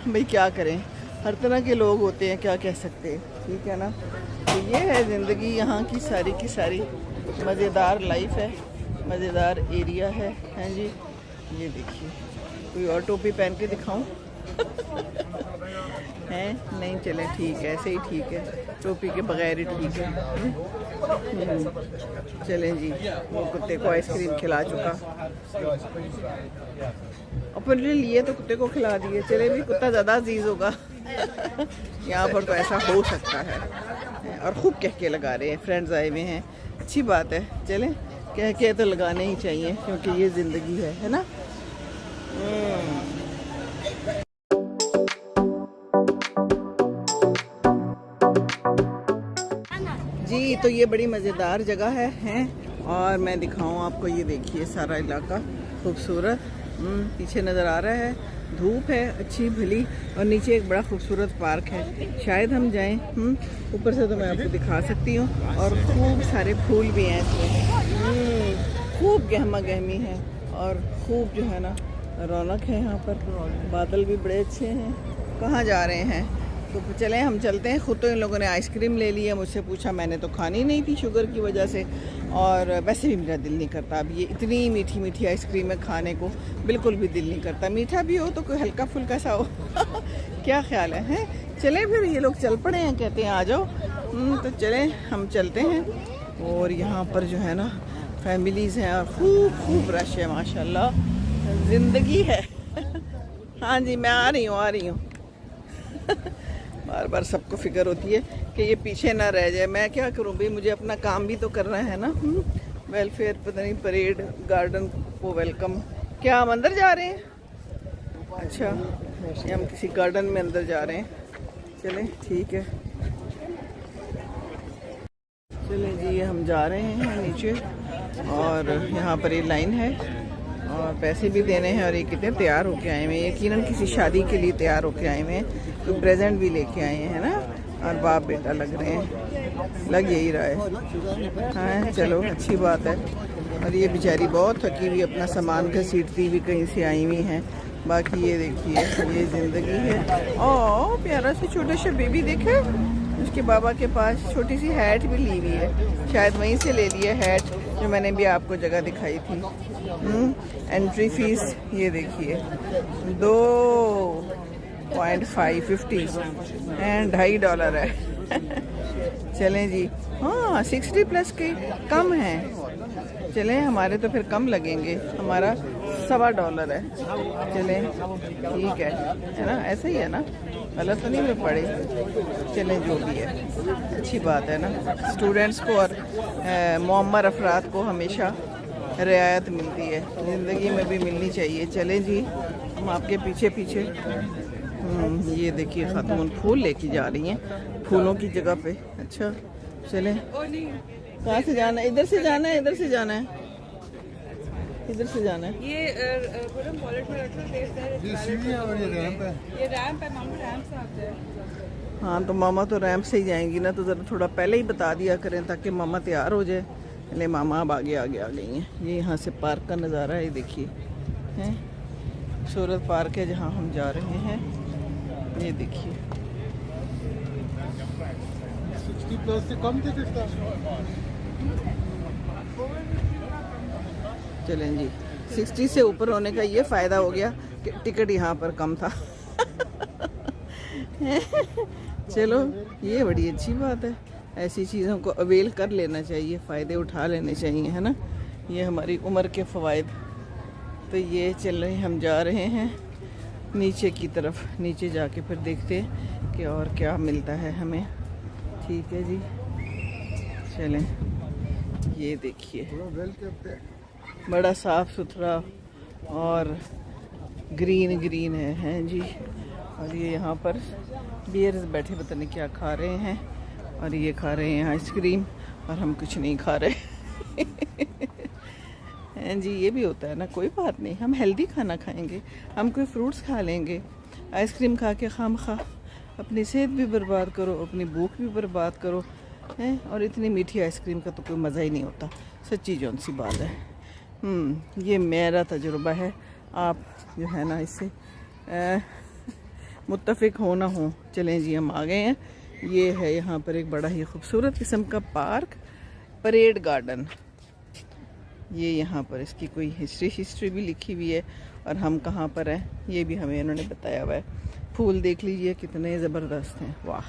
भाई क्या करें, हर तरह के लोग होते हैं, क्या कह सकते हैं, ठीक है ना। तो ये है ज़िंदगी यहाँ की सारी मज़ेदार लाइफ है, मज़ेदार एरिया है जी। ये देखिए, कोई और टोपी पहन के दिखाऊं? हैं नहीं, चले ठीक है, ऐसे ही ठीक है, टोपी के बगैर ही ठीक है। चलें जी, वो कुत्ते को आइसक्रीम खिला चुका, अपने लिए तो कुत्ते को खिला दिए। चले भी, कुत्ता ज़्यादा अजीज़ होगा। यहाँ पर तो ऐसा हो सकता है। और खूब कह के लगा रहे हैं, फ्रेंड्स आए हुए हैं, अच्छी बात है। चलें, कह के तो लगाने ही चाहिए, क्योंकि ये ज़िंदगी है ना। जी, तो ये बड़ी मज़ेदार जगह है और मैं दिखाऊं आपको। ये देखिए, सारा इलाका खूबसूरत पीछे नज़र आ रहा है। धूप है अच्छी भली और नीचे एक बड़ा खूबसूरत पार्क है। शायद हम जाएं, ऊपर से तो मैं आपको दिखा सकती हूँ। और खूब सारे फूल भी हैं इसमें, खूब गहमा गहमी है और खूब जो है ना रौनक है यहाँ पर। बादल भी बड़े अच्छे हैं। कहाँ जा रहे हैं? तो चलें, हम चलते हैं। ख़ुद तो इन लोगों ने आइसक्रीम ले ली है, मुझसे पूछा, मैंने तो खानी नहीं थी शुगर की वजह से, और वैसे भी मेरा दिल नहीं करता। अब ये इतनी मीठी मीठी आइसक्रीम है, खाने को बिल्कुल भी दिल नहीं करता। मीठा भी हो तो कोई हल्का फुल्का सा हो। क्या ख्याल है? चलें फिर, ये लोग चल पड़े हैं, कहते हैं आ जाओ। तो चलें, हम चलते हैं। और यहाँ पर जो है ना फैमिलीज़ हैं और खूब रश है, माशाल्लाह, ज़िंदगी है। हाँ जी, मैं आ रही हूँ। बार बार सबको फिक्र होती है कि ये पीछे ना रह जाए। मैं क्या करूँ भाई, मुझे अपना काम भी तो करना है ना। वेलफेयर, पता नहीं, परेड गार्डन को वेलकम। क्या हम अंदर जा रहे हैं? अच्छा, हम किसी गार्डन में अंदर जा रहे हैं। चलें ठीक है, चलें जी, हम जा रहे हैं नीचे। और यहाँ पर ये लाइन है और पैसे भी देने हैं। और ये कितने तैयार होके आए हुए हैं, यकीनन किसी शादी के लिए तैयार होके आए हुए हैं। तो प्रेजेंट भी लेके आए हैं ना, और बाप बेटा लग रहे हैं, लग यही रहा है। हाँ चलो, अच्छी बात है। और ये बेचारी बहुत थकी हुई, अपना सामान घसीटती हुई कहीं से आई हुई हैं। बाकी ये देखिए, ये ज़िंदगी है। ओह, प्यारा सा छोटा सा बेबी देखे, उसके बाबा के पास छोटी सी हैट भी ली हुई है, शायद वहीं से ले ली है हैट, जो मैंने भी आपको जगह दिखाई थी। एंट्री फीस ये देखिए, 2.50 एंड $2.50 है। चलें जी, हाँ 60 प्लस के कम हैं। चलें, हमारे तो फिर कम लगेंगे, हमारा $1.25 है। चलें ठीक है ना, ऐसा ही है ना, गलत तो नहीं में पड़े। चलें, जो भी है अच्छी बात है ना। स्टूडेंट्स को और मुअम्मर अफराद को हमेशा रियायत मिलती है, ज़िंदगी में भी मिलनी चाहिए। चलें जी, हम आपके पीछे पीछे। ये देखिए, खातून फूल लेके जा रही हैं, फूलों की जगह पे। अच्छा चलें, कहाँ से जाना है? इधर से जाना है, इधर से जाना है, इधर से जाना है। ये वॉलेट में रखो, ये सीढ़ी है और ये रैंप है। ये रैंप है, मामा रैंप से आते हैं। हाँ, तो मामा तो रैंप से ही जाएंगी ना, तो ज़रा थोड़ा पहले ही बता दिया करें ताकि मामा तैयार हो जाए। पहले मामा अब आगे आ गई हैं। ये यहाँ से पार्क का नज़ारा है, देखिए, हैं खूबसूरत पार्क है जहाँ हम जा रहे हैं। ये देखिए, 60 प्लस से कम टिकट था। चलें जी, 60 से ऊपर होने का ये फ़ायदा हो गया कि टिकट यहाँ पर कम था। चलो, ये बड़ी अच्छी बात है। ऐसी चीज़ों को अवेल कर लेना चाहिए, फ़ायदे उठा लेने चाहिए, है ना। ये हमारी उम्र के फ़वाइद। तो ये चल रहे, हम जा रहे हैं नीचे की तरफ। नीचे जाके फिर देखते हैं कि और क्या मिलता है हमें। ठीक है जी, चलें। ये देखिए, बड़ा साफ़ सुथरा और ग्रीन है जी। और ये यहाँ पर बियर्स बैठे पता नहीं क्या खा रहे हैं, और ये खा रहे हैं आइसक्रीम, और हम कुछ नहीं खा रहे। जी ये भी होता है ना, कोई बात नहीं, हम हेल्दी खाना खाएंगे, हम कोई फ्रूट्स खा लेंगे। आइसक्रीम खा के खामखा अपनी सेहत भी बर्बाद करो, अपनी भूख भी बर्बाद करो हैं। और इतनी मीठी आइसक्रीम का तो कोई मज़ा ही नहीं होता, सच्ची जौन सी बात है। ये मेरा तजुर्बा है, आप जो है ना इससे मुत्तफिक हो ना हो। चलें जी, हम आ गए हैं। ये है यहाँ पर एक बड़ा ही खूबसूरत किस्म का पार्क, परेड गार्डन। ये यहाँ पर इसकी कोई हिस्ट्री भी लिखी हुई है, और हम कहाँ पर हैं ये भी हमें इन्होंने बताया हुआ है। फूल देख लीजिए कितने ज़बरदस्त हैं, वाह।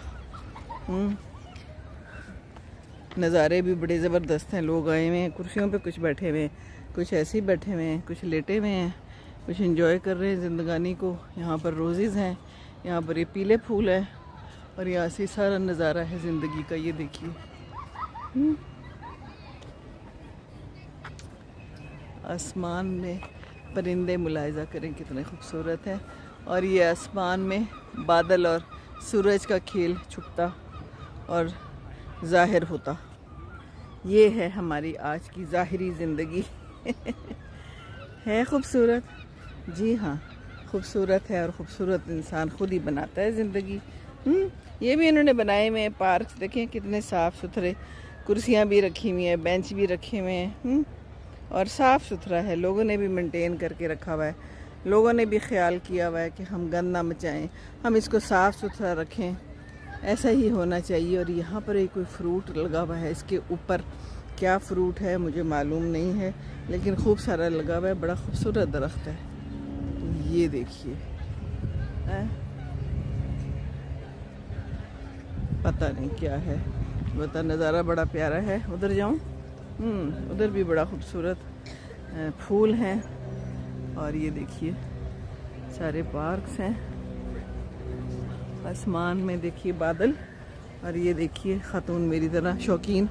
नज़ारे भी बड़े ज़बरदस्त हैं। लोग आए हुए हैं, कुर्सियों पे कुछ बैठे हुए हैं, कुछ ऐसे ही बैठे हुए हैं, कुछ लेटे हुए हैं, कुछ एंजॉय कर रहे हैं ज़िंदगानी को। यहाँ पर रोज़ेज़ हैं, यहाँ पर ये पीले फूल है, और यहाँ से सारा नज़ारा है ज़िंदगी का। ये देखिए आसमान में परिंदे मुलाहिज़ा करें कितने खूबसूरत हैं, और ये आसमान में बादल और सूरज का खेल छुपता और ज़ाहिर होता। ये है हमारी आज की ज़ाहिरी ज़िंदगी। है खूबसूरत, जी हाँ खूबसूरत है, और ख़ूबसूरत इंसान खुद ही बनाता है ज़िंदगी। ये भी इन्होंने बनाए हुए हैं पार्क, देखें कितने साफ़ सुथरे, कुर्सियाँ भी रखी हुई हैं, बेंच भी रखे हुए हैं, और साफ़ सुथरा है। लोगों ने भी मेंटेन करके रखा हुआ है, लोगों ने भी ख्याल किया हुआ है कि हम गंद ना मचाएं, हम इसको साफ़ सुथरा रखें, ऐसा ही होना चाहिए। और यहाँ पर एक कोई फ्रूट लगा हुआ है, इसके ऊपर क्या फ्रूट है मुझे मालूम नहीं है, लेकिन खूब सारा लगा हुआ है, बड़ा खूबसूरत दरख्त है। तो ये देखिए, पता नहीं क्या है, बता नज़ारा बड़ा प्यारा है। उधर जाऊँ, उधर भी बड़ा खूबसूरत फूल हैं, और ये देखिए सारे पार्क्स हैं। आसमान में देखिए बादल, और ये देखिए खातून मेरी तरह शौकीन,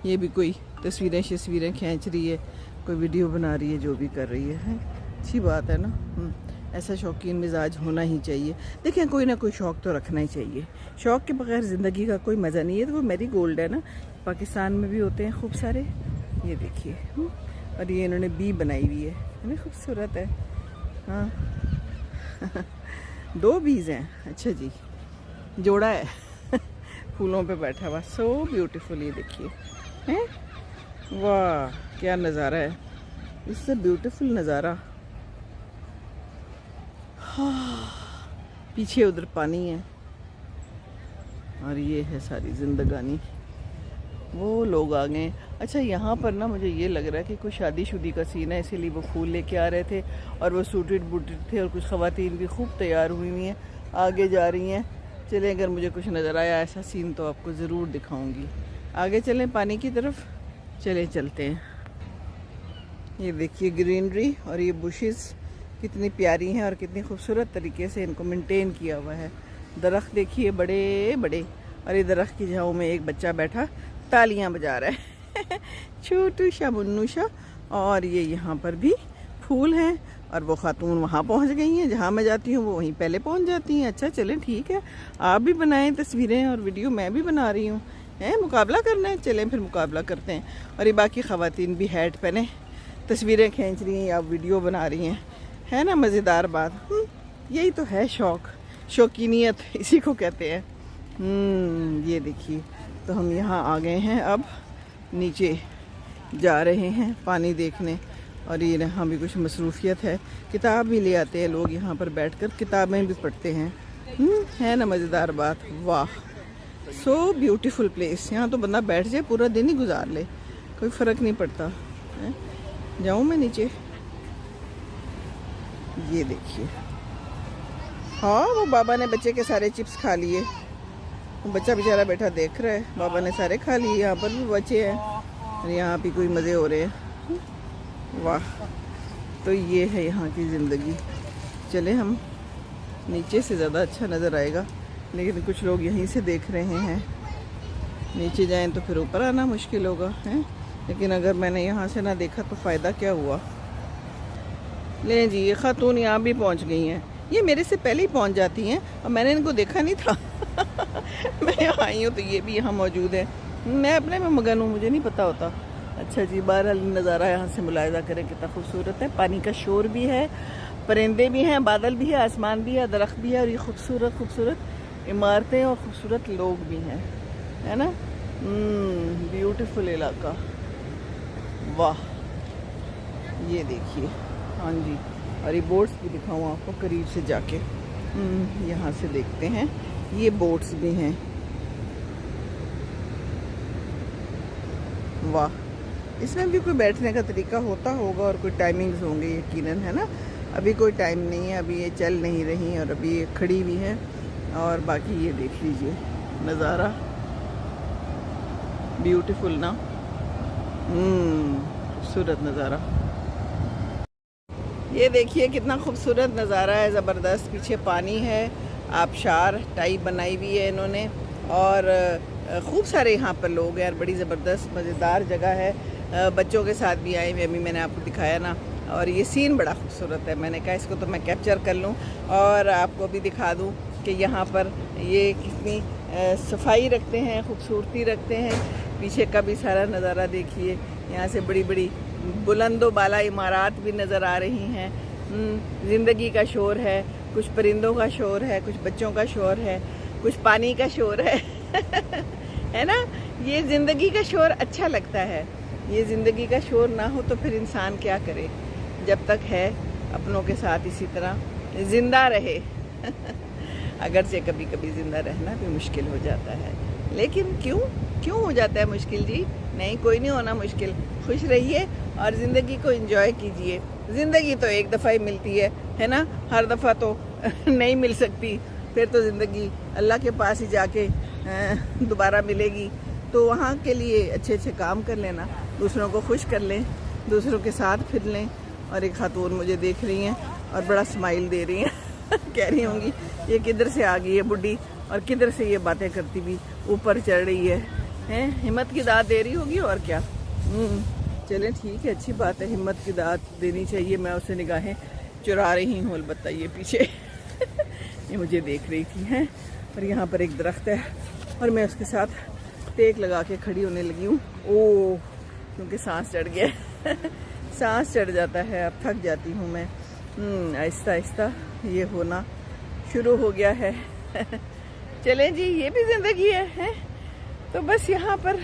ये भी कोई तस्वीरें खींच रही है, कोई वीडियो बना रही है, जो भी कर रही है अच्छी बात है ना। ऐसा शौकीन मिजाज होना ही चाहिए। देखें कोई ना कोई शौक़ तो रखना ही चाहिए, शौक़ के बगैर ज़िंदगी का कोई मज़ा नहीं है। तो वो मैरी गोल्ड है ना, पाकिस्तान में भी होते हैं खूब सारे, ये देखिए। और ये इन्होंने बी बनाई हुई है ना, खूबसूरत है। हाँ 2 बीज हैं, अच्छा जी, जोड़ा है। फूलों पे बैठा हुआ, सो ब्यूटीफुल। ये देखिए हैं, वाह क्या नज़ारा है, इससे ब्यूटीफुल नज़ारा। हाँ, पीछे उधर पानी है, और ये है सारी जिंदगानी। वो लोग आ गए। अच्छा यहाँ पर ना मुझे ये लग रहा है कि कोई शादीशुदी का सीन है, इसीलिए वो फूल लेके आ रहे थे, और वो सूटेड बूटेड थे, और कुछ ख़वातीन भी खूब तैयार हुई हुई हैं, आगे जा रही हैं। चलें, अगर मुझे कुछ नज़र आया ऐसा सीन तो आपको ज़रूर दिखाऊंगी। आगे चलें पानी की तरफ, चलें चलते हैं। ये देखिए ग्रीनरी, और ये बुशेस कितनी प्यारी हैं, और कितनी खूबसूरत तरीके से इनको मेंटेन किया हुआ है। दरख्त देखिए बड़े बड़े, और ये दरख्त की छाँव में एक बच्चा बैठा तालियां बजा रहा है। छोटू सा मुन्नू सा। और ये यहाँ पर भी फूल हैं, और वो खातून वहाँ पहुँच गई हैं, जहाँ मैं जाती हूँ वो वहीं पहले पहुँच जाती हैं। अच्छा चलें ठीक है, आप भी बनाएं तस्वीरें और वीडियो, मैं भी बना रही हूँ, हैं मुकाबला करना है, चलें फिर मुकाबला करते हैं। और ये बाकी ख़वातीन भी हैट पहने तस्वीरें खींच रही हैं या वीडियो बना रही हैं, है ना मज़ेदार बात। यही तो है शौक़, शौकीनियत इसी को कहते हैं। ये देखिए, तो हम यहाँ आ गए हैं, अब नीचे जा रहे हैं पानी देखने। और ये यहाँ भी कुछ मसरूफियत है, किताब भी ले आते हैं लोग, यहाँ पर बैठकर किताबें भी पढ़ते हैं। है ना मज़ेदार बात, वाह सो ब्यूटीफुल प्लेस। यहाँ तो बंदा बैठ जाए पूरा दिन ही गुजार ले, कोई फ़र्क नहीं पड़ता। जाऊँ मैं नीचे, ये देखिए। हाँ वो बाबा ने बच्चे के सारे चिप्स खा लिए, बच्चा बेचारा बैठा देख रहा है, बाबा ने सारे खा लिए। यहाँ पर भी बच्चे हैं, और यहाँ भी कोई मज़े हो रहे हैं। वाह, तो ये है यहाँ की ज़िंदगी। चले हम नीचे से ज़्यादा अच्छा नज़र आएगा, लेकिन कुछ लोग यहीं से देख रहे हैं। नीचे जाएं तो फिर ऊपर आना मुश्किल होगा, हैं। लेकिन अगर मैंने यहाँ से ना देखा तो फ़ायदा क्या हुआ। ले जी, ये खातून यहाँ भी पहुँच गई हैं, ये मेरे से पहले ही पहुँच जाती हैं, और मैंने इनको देखा नहीं था। मैं यहाँ आई हूँ तो ये भी यहाँ मौजूद है। मैं अपने में मगन हूँ, मुझे नहीं पता होता। अच्छा जी, बहरहाल नज़ारा यहाँ से मुलाहिजा करें कितना खूबसूरत है। पानी का शोर भी है, परिंदे भी हैं, बादल भी है, आसमान भी है, दरख्त भी है और ये खूबसूरत खूबसूरत इमारतें और खूबसूरत लोग भी हैं, है ना। ब्यूटीफुल इलाका, वाह। ये देखिए, हाँ जी, और ये बोट्स भी दिखाऊँ आपको करीब से जाके। यहाँ से देखते हैं, ये बोट्स भी हैं, वाह। इसमें भी कोई बैठने का तरीका होता होगा और कोई टाइमिंग्स होंगे यकीनन, है ना। अभी कोई टाइम नहीं है, अभी ये चल नहीं रही और अभी ये खड़ी भी है। और बाकी ये देख लीजिए नज़ारा, ब्यूटीफुल ना, खूबसूरत नज़ारा। ये देखिए कितना खूबसूरत नज़ारा है, ज़बरदस्त। पीछे पानी है, आबशार टाइप बनाई हुई है इन्होंने और खूब सारे यहाँ पर लोग हैं और बड़ी ज़बरदस्त मज़ेदार जगह है। बच्चों के साथ भी आए हुए, अभी मैंने आपको दिखाया ना, और ये सीन बड़ा खूबसूरत है। मैंने कहा इसको तो मैं कैप्चर कर लूँ और आपको भी दिखा दूँ कि यहाँ पर ये कितनी सफाई रखते हैं, खूबसूरती रखते हैं। पीछे का भी सारा नज़ारा देखिए, यहाँ से बड़ी बड़ी बुलंदो बाला इमारत भी नज़र आ रही हैं। ज़िंदगी का शोर है, कुछ परिंदों का शोर है, कुछ बच्चों का शोर है, कुछ पानी का शोर है है ना। ये ज़िंदगी का शोर अच्छा लगता है। ये ज़िंदगी का शोर ना हो तो फिर इंसान क्या करे, जब तक है अपनों के साथ इसी तरह ज़िंदा रहे अगरचे कभी कभी ज़िंदा रहना भी मुश्किल हो जाता है, लेकिन क्यों हो जाता है मुश्किल जी? नहीं, कोई नहीं होना मुश्किल। खुश रहिए और ज़िंदगी को एंजॉय कीजिए। ज़िंदगी तो एक दफ़ा ही मिलती है ना, हर दफ़ा तो नहीं मिल सकती। फिर तो ज़िंदगी अल्लाह के पास ही जाके दोबारा मिलेगी। तो वहाँ के लिए अच्छे अच्छे काम कर लेना, दूसरों को खुश कर लें, दूसरों के साथ फिर लें। और एक खातून मुझे देख रही हैं और बड़ा स्माइल दे रही हैं कह रही होंगी ये किधर से आ गई है बुढ़ी और किधर से ये बातें करती भी ऊपर चढ़ रही है। हिम्मत की दात दे रही होगी और क्या। चलें ठीक है, अच्छी बात है, हिम्मत की दात देनी चाहिए। मैं उससे निगाहें चुरा रही हूँ, अलबत्ता ये पीछे ये मुझे देख रही थी हैं। और यहाँ पर एक दरख्त है और मैं उसके साथ टेक लगा के खड़ी होने लगी हूँ। ओह, क्योंकि सांस चढ़ गया सांस चढ़ जाता है, अब थक जाती हूँ मैं। आहिस्ता आहिस्ता ये होना शुरू हो गया है चलें जी, ये भी ज़िंदगी है। तो बस यहाँ पर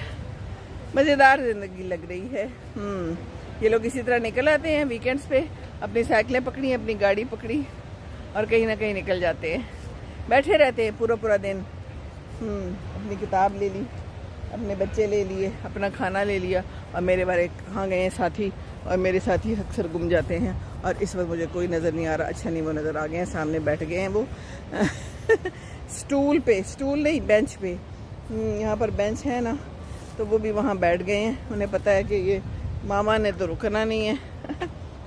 मज़ेदार ज़िंदगी लग रही है। ये लोग इसी तरह निकल आते हैं वीकेंड्स पे, अपनी साइकिलें पकड़ी, अपनी गाड़ी पकड़ी और कहीं ना कहीं निकल जाते हैं, बैठे रहते हैं पूरा दिन। अपनी किताब ले ली, अपने बच्चे ले लिए, अपना खाना ले लिया और मेरे बारे कहाँ गए हैं साथी, और मेरे साथी अक्सर गुम जाते हैं और इस वक्त मुझे कोई नज़र नहीं आ रहा। अच्छा नहीं, वो नज़र आ गए हैं, सामने बैठ गए हैं वो स्टूल नहीं, बेंच पे। यहाँ पर बेंच है ना, तो वो भी वहाँ बैठ गए हैं। उन्हें पता है कि ये मामा ने तो रुकना नहीं है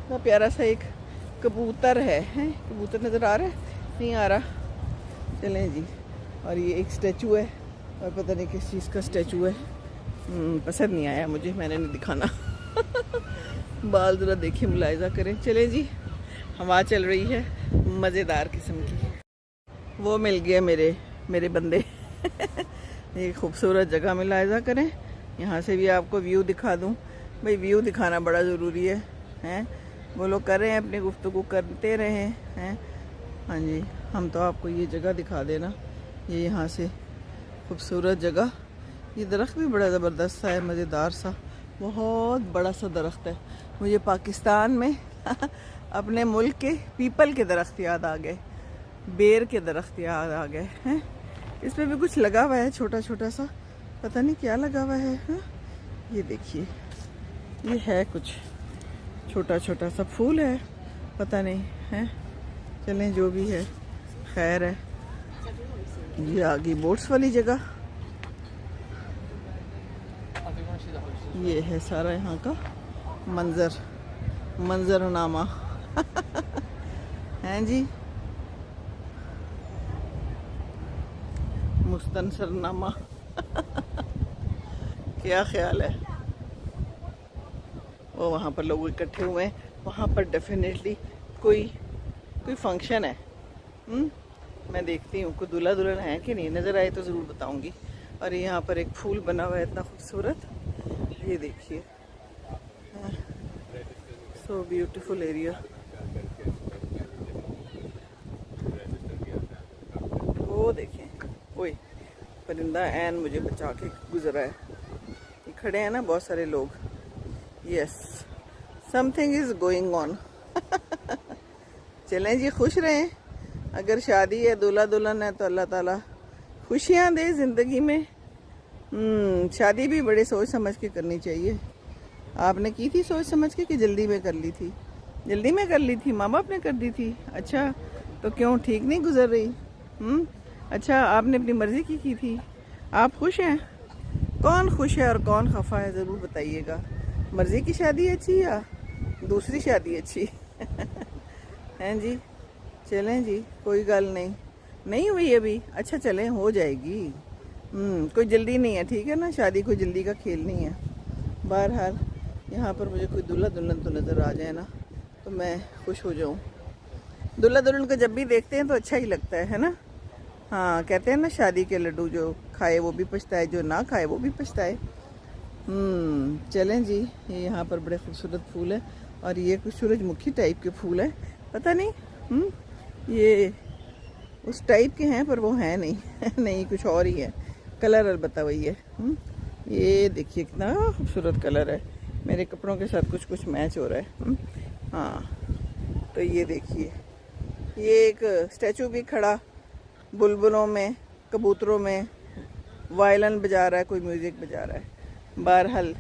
तो प्यारा सा एक कबूतर है, कबूतर नज़र आ रहा है? नहीं आ रहा। चलें जी। और ये एक स्टैचू है और पता नहीं किस चीज़ का स्टैचू है, पसंद नहीं आया मुझे, मैंने नहीं दिखाना बाल ज़रा देखिए, मुलाहिजा करें। चलें जी, हवा चल रही है मज़ेदार किस्म की। वो मिल गया मेरे बंदे ये खूबसूरत जगह मुलाहिजा करें। यहाँ से भी आपको व्यू दिखा दूँ। भाई व्यू दिखाना बड़ा ज़रूरी है। वो लोग कर रहे हैं अपनी गुफ्तगू करते रहे हैं। हाँ जी, हम तो आपको ये जगह दिखा देना, ये यहाँ से खूबसूरत जगह। ये दरख्त भी बड़ा ज़बरदस्त सा है, मज़ेदार सा, बहुत बड़ा सा दरख्त है। मुझे पाकिस्तान में अपने मुल्क के पीपल के दरख्त याद आ गए, बेर के दरख्त याद आ गए हैं। इस पर भी कुछ लगा हुआ है छोटा छोटा सा, पता नहीं क्या लगा हुआ है। ये देखिए, ये है कुछ छोटा छोटा सा फूल है, पता नहीं है। चलें जो भी है खैर है। ये आ गई बोट्स वाली जगह। ये है सारा यहाँ का मंजरनामा हैं जी, मुस्तनसरनामा क्या ख्याल है। वो वहाँ पर लोग इकट्ठे हुए हैं, वहाँ पर डेफिनेटली कोई फंक्शन है। मैं देखती हूँ कोई दूल्हा दुल्हन है कि नहीं, नज़र आए तो ज़रूर बताऊँगी। और यहाँ पर एक फूल बना हुआ है इतना खूबसूरत, ये देखिए सो ब्यूटीफुल एरिया। वो देखें, ओए परिंदा एन मुझे बचा के गुजरा है। ये खड़े हैं ना बहुत सारे लोग। Yes, something is going on. चलें जी, खुश रहें। अगर शादी है, दूल्हा दुल्हन है, तो अल्लाह ताला खुशियाँ दे ज़िंदगी में। शादी भी बड़े सोच समझ के करनी चाहिए। आपने की थी सोच समझ के कि जल्दी में कर ली थी? जल्दी में कर ली थी, माँ बाप ने कर दी थी। अच्छा, तो क्यों ठीक नहीं गुजर रही? अच्छा, आपने अपनी मर्जी की थी। आप खुश हैं? कौन खुश है और कौन खफा है, ज़रूर बताइएगा। मर्जी की शादी अच्छी या दूसरी शादी अच्छी? हैं जी? चलें जी, कोई गल नहीं हुई अभी। अच्छा चलें, हो जाएगी। कोई जल्दी नहीं है, ठीक है ना? शादी कोई जल्दी का खेल नहीं है। बहरहाल यहाँ पर मुझे कोई दूल्हा दुल्हन तो नज़र आ जाए ना, तो मैं खुश हो जाऊँ। दूल्हा दुल्हन को जब भी देखते हैं तो अच्छा ही लगता है ना? हाँ, कहते हैं ना, शादी के लड्डू जो खाए वो भी पछताए, जो ना खाए वो भी पछताए। चलें जी, ये यहाँ पर बड़े खूबसूरत फूल है और ये कुछ सूरजमुखी टाइप के फूल है। पता नहीं ये उस टाइप के हैं, पर वो हैं नहीं। नहीं, कुछ और ही है। कलर अलबत्ता वही है। ये देखिए कितना खूबसूरत कलर है, मेरे कपड़ों के साथ कुछ कुछ मैच हो रहा है। हाँ, तो ये देखिए, ये एक स्टैचू भी खड़ा बुलबुलों में, कबूतरों में, वायलिन बजा रहा है, कोई म्यूज़िक बजा रहा है। बहरहाल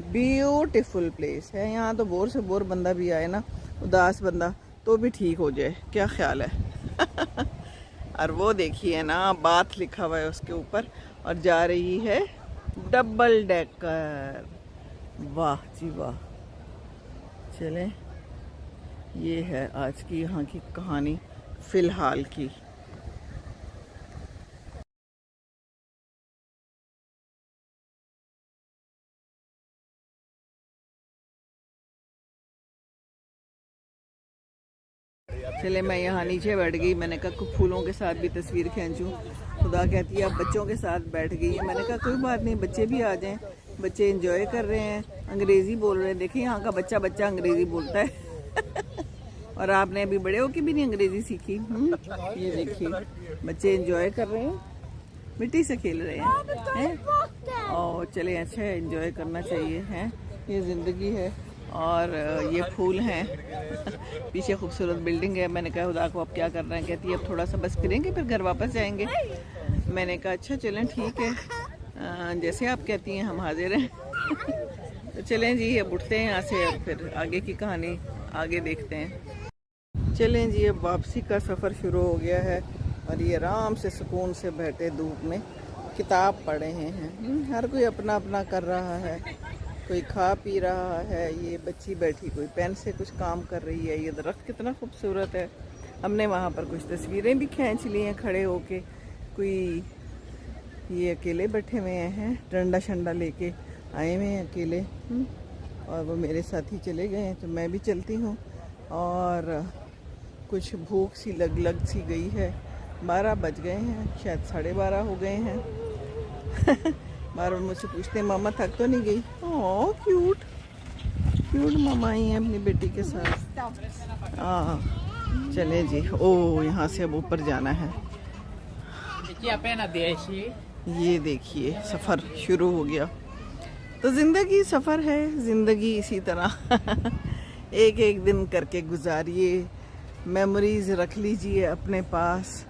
ब्यूटीफुल प्लेस है। यहाँ तो बोर से बोर बंदा भी आए ना, उदास बंदा, तो भी ठीक हो जाए। क्या ख्याल है? और वो देखिए ना, बात लिखा हुआ है उसके ऊपर, और जा रही है डबल डेकर। वाह जी वाह। चलें, ये है आज की यहाँ की कहानी फ़िलहाल की। चले, मैं यहाँ नीचे बैठ गई। मैंने कहा कुछ फूलों के साथ भी तस्वीर खींचूं। खुदा कहती है अब बच्चों के साथ बैठ गई है। मैंने कहा कोई बात नहीं, बच्चे भी आ जाएं। बच्चे एंजॉय कर रहे हैं, अंग्रेज़ी बोल रहे हैं। देखिए यहाँ का बच्चा अंग्रेज़ी बोलता है। और आपने अभी बड़े होके भी नहीं अंग्रेज़ी सीखी। ये देखिए, बच्चे एंजॉय कर रहे हैं, मिट्टी से खेल रहे हैं। और चले, अच्छा है, एंजॉय करना चाहिए। हैं, ये ज़िंदगी है। और ये फूल हैं। पीछे खूबसूरत बिल्डिंग है। मैंने कहा खुदा को आप क्या कर रहे हैं? कहती है अब थोड़ा सा बस फिरेंगे, फिर घर वापस जाएंगे। मैंने कहा अच्छा चलें, ठीक है, जैसे आप कहती हैं हम हाजिर हैं। तो चलें जी, अब उठते हैं यहाँ से, और फिर आगे की कहानी आगे देखते हैं। चलें जी, अब वापसी का सफ़र शुरू हो गया है और ये आराम से सुकून से बैठे धूप में किताब पढ़ रहे हैं। हर कोई अपना अपना कर रहा है, कोई खा पी रहा है। ये बच्ची बैठी कोई पेन से कुछ काम कर रही है। ये दरख्त कितना खूबसूरत है। हमने वहाँ पर कुछ तस्वीरें भी खींच ली हैं खड़े होके। कोई ये अकेले बैठे हुए हैं, डंडा शंडा लेके आए हुए हैं अकेले। और वो मेरे साथ ही चले गए हैं, तो मैं भी चलती हूँ। और कुछ भूख सी लग सी गई है। 12 बज गए हैं, शायद 12:30 हो गए हैं। बार बार मुझसे पूछते हैं मामा थक तो नहीं गई? ओह क्यूट मामा आई हैं अपनी बेटी के साथ। चले जी, ओ यहाँ से अब ऊपर जाना है। ये देखिए सफ़र शुरू हो गया। तो ज़िंदगी सफ़र है, ज़िंदगी इसी तरह एक एक दिन करके गुजारिए। मेमोरीज़ रख लीजिए अपने पास।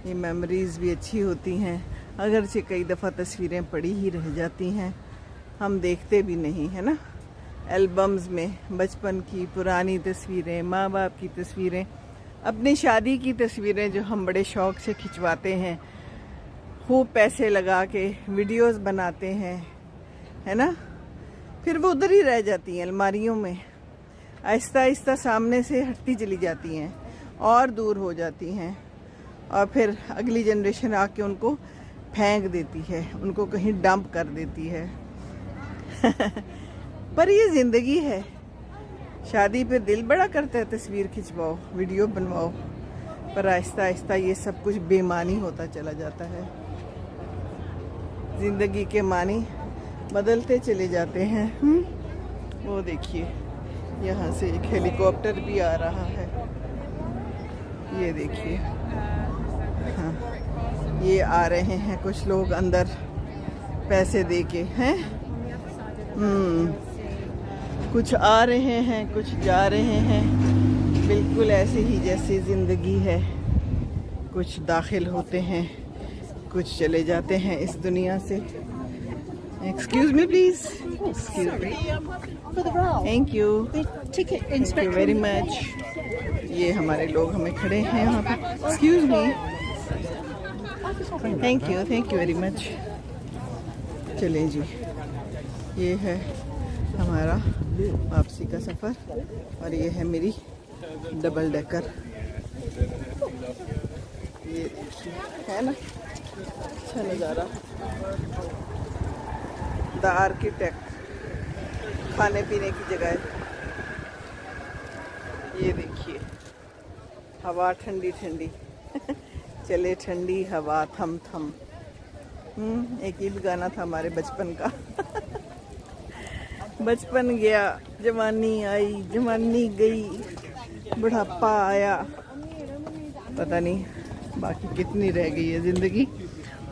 ये मेमोरीज़ भी अच्छी होती हैं, अगरचे कई दफ़ा तस्वीरें पड़ी ही रह जाती हैं, हम देखते भी नहीं, है ना? एल्बम्स में बचपन की पुरानी तस्वीरें, माँ बाप की तस्वीरें, अपनी शादी की तस्वीरें जो हम बड़े शौक़ से खिंचवाते हैं, खूब पैसे लगा के वीडियोस बनाते हैं, है ना? फिर वो उधर ही रह जाती हैं अलमारियों में, आहिस्ता आहिस्ता सामने से हटती चली जाती हैं और दूर हो जाती हैं। और फिर अगली जनरेशन आके उनको फेंक देती है, उनको कहीं डंप कर देती है। पर ये ज़िंदगी है। शादी पे दिल बड़ा करता है, तस्वीर खिंचवाओ, वीडियो बनवाओ, पर आहिस्ता आहिस्ता ये सब कुछ बेमानी होता चला जाता है। ज़िंदगी के मानी बदलते चले जाते हैं। वो देखिए यहाँ से एक हेलीकॉप्टर भी आ रहा है, ये देखिए। हाँ, ये आ रहे हैं कुछ लोग अंदर पैसे दे के हैं। कुछ आ रहे हैं, कुछ जा रहे हैं, बिल्कुल ऐसे ही जैसे ज़िंदगी है। कुछ दाखिल होते हैं, कुछ चले जाते हैं इस दुनिया से। Excuse me please, excuse me, thank you, thank you very much. ये हमारे लोग हमें खड़े हैं यहाँ पे। Excuse me, thank you very much. चलें जी, ये है हमारा वापसी का सफ़र और ये है मेरी डबल डेकर। ये है ना अच्छा नज़ारा। द आर्किटेक्ट, खाने पीने की जगह। ये देखिए, हवा ठंडी ठंडी चले ठंडी हवा थम थम। एक ये भी गाना था हमारे बचपन का। बचपन गया, जवानी आई, जवानी गई, बुढ़ापा आया, पता नहीं बाकी कितनी रह गई है ज़िंदगी।